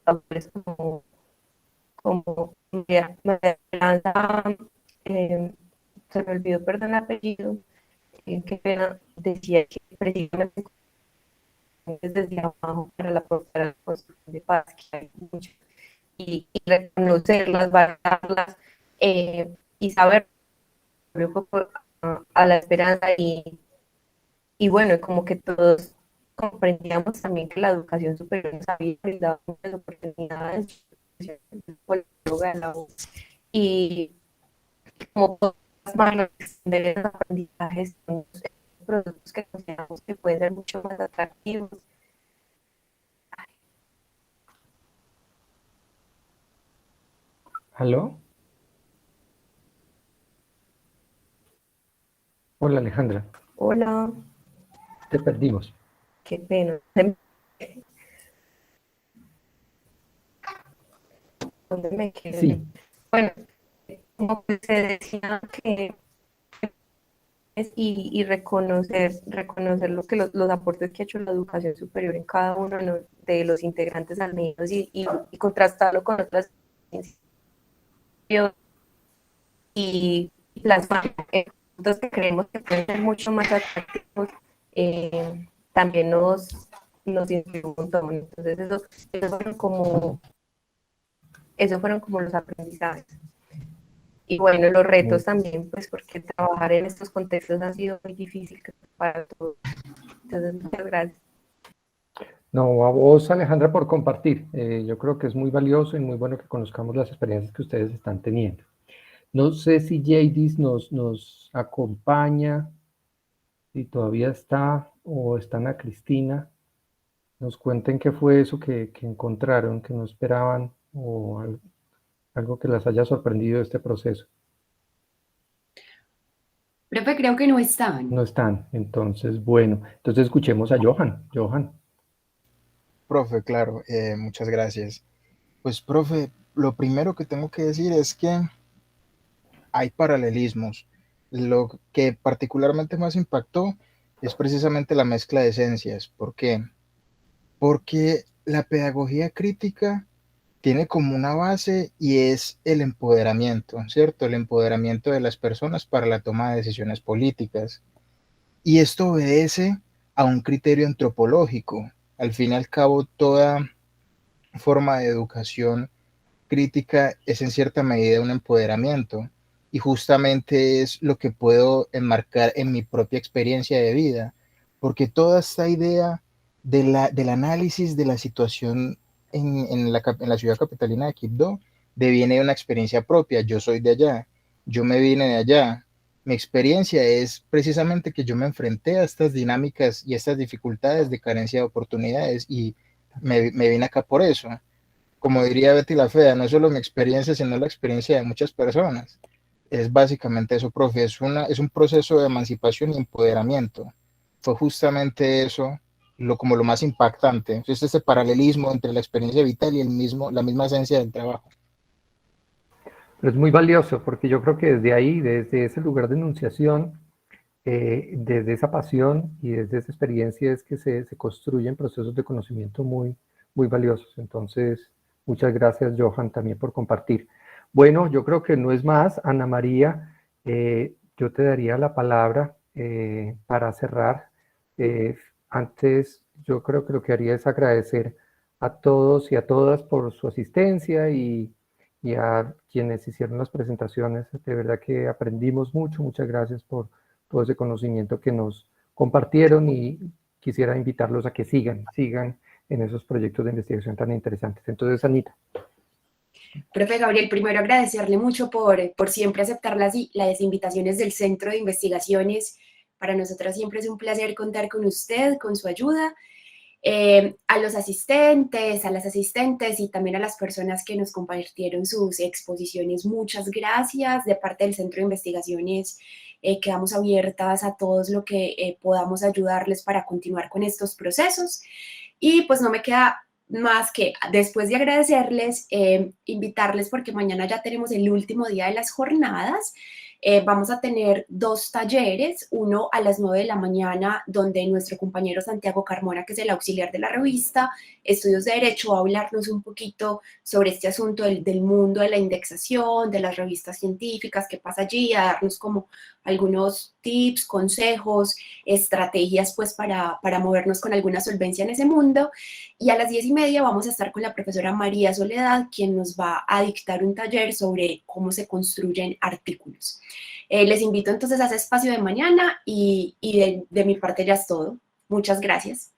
autores como María Esperanza, se me olvidó, perdón, el apellido, qué pena, decía que precisamente desde abajo para la construcción de paz, que hay mucho, y reconocerlas, valorarlas, y saber un poco a la esperanza y bueno, como que todos comprendíamos también que la educación superior nos había brindado muchas oportunidades y como más de los aprendizajes, son productos que consideramos que pueden ser mucho más atractivos. ¿Aló? Hola, Alejandra. Hola. Te perdimos. Qué pena. ¿Dónde me quedé? Sí. Bueno, como que se decía que y reconocer lo que los aportes que ha hecho la educación superior en cada uno de los integrantes al menos y contrastarlo con otras y plasmar puntos que creemos que pueden ser mucho más atractivos, también nos inspiró un montón. Entonces esos fueron como los aprendizajes. Y bueno, los retos también, pues porque trabajar en estos contextos ha sido muy difícil para todos. Entonces, muchas gracias. No, a vos, Alejandra, por compartir. Yo creo que es muy valioso y muy bueno que conozcamos las experiencias que ustedes están teniendo. No sé si Jadis nos acompaña, si todavía está, o está Ana Cristina. Nos cuenten qué fue eso que encontraron, que no esperaban, o algo que las haya sorprendido de este proceso. Profe, creo que no están. No están, entonces, bueno. Entonces escuchemos a Johan. Johan. Profe, claro, muchas gracias. Pues, profe, lo primero que tengo que decir es que hay paralelismos. Lo que particularmente más impactó es precisamente la mezcla de esencias. ¿Por qué? Porque la pedagogía crítica tiene como una base y es el empoderamiento, ¿cierto? El empoderamiento de las personas para la toma de decisiones políticas. Y esto obedece a un criterio antropológico. Al fin y al cabo, toda forma de educación crítica es en cierta medida un empoderamiento. Y justamente es lo que puedo enmarcar en mi propia experiencia de vida, porque toda esta idea del análisis de la situación en la ciudad capitalina de Quibdó deviene de una experiencia propia. Yo soy de allá, yo me vine de allá. Mi experiencia es precisamente que yo me enfrenté a estas dinámicas y estas dificultades de carencia de oportunidades y me vine acá por eso. Como diría Betty la Fea, no es solo mi experiencia, sino la experiencia de muchas personas. Es básicamente eso, profe, es un proceso de emancipación y empoderamiento. Fue justamente eso como lo más impactante. Es este paralelismo entre la experiencia vital y la misma esencia del trabajo. Pero es muy valioso porque yo creo que desde ahí, desde ese lugar de enunciación, desde esa pasión y desde esa experiencia es que se construyen procesos de conocimiento muy, muy valiosos. Entonces, muchas gracias, Johan, también por compartir. Bueno, yo creo que no es más. Ana María, yo te daría la palabra para cerrar. Antes, yo creo que lo que haría es agradecer a todos y a todas por su asistencia y a quienes hicieron las presentaciones. De verdad que aprendimos mucho. Muchas gracias por todo ese conocimiento que nos compartieron y quisiera invitarlos a que sigan en esos proyectos de investigación tan interesantes. Entonces, Anita. Profe Gabriel, primero agradecerle mucho por siempre aceptar las invitaciones del Centro de Investigaciones. Para nosotras siempre es un placer contar con usted, con su ayuda. A los asistentes, a las asistentes y también a las personas que nos compartieron sus exposiciones, muchas gracias. De parte del Centro de Investigaciones quedamos abiertas a todos lo que podamos ayudarles para continuar con estos procesos. Y pues no me queda más que, después de agradecerles, invitarles, porque mañana ya tenemos el último día de las jornadas. Vamos a tener 2 talleres, uno a las 9 de la mañana, donde nuestro compañero Santiago Carmona, que es el auxiliar de la revista Estudios de Derecho, va a hablarnos un poquito sobre este asunto del mundo de la indexación, de las revistas científicas, qué pasa allí, a darnos como algunos tips, consejos, estrategias pues para movernos con alguna solvencia en ese mundo. Y a las 10:30 vamos a estar con la profesora María Soledad, quien nos va a dictar un taller sobre cómo se construyen artículos. Les invito entonces a ese espacio de mañana y de mi parte ya es todo. Muchas gracias.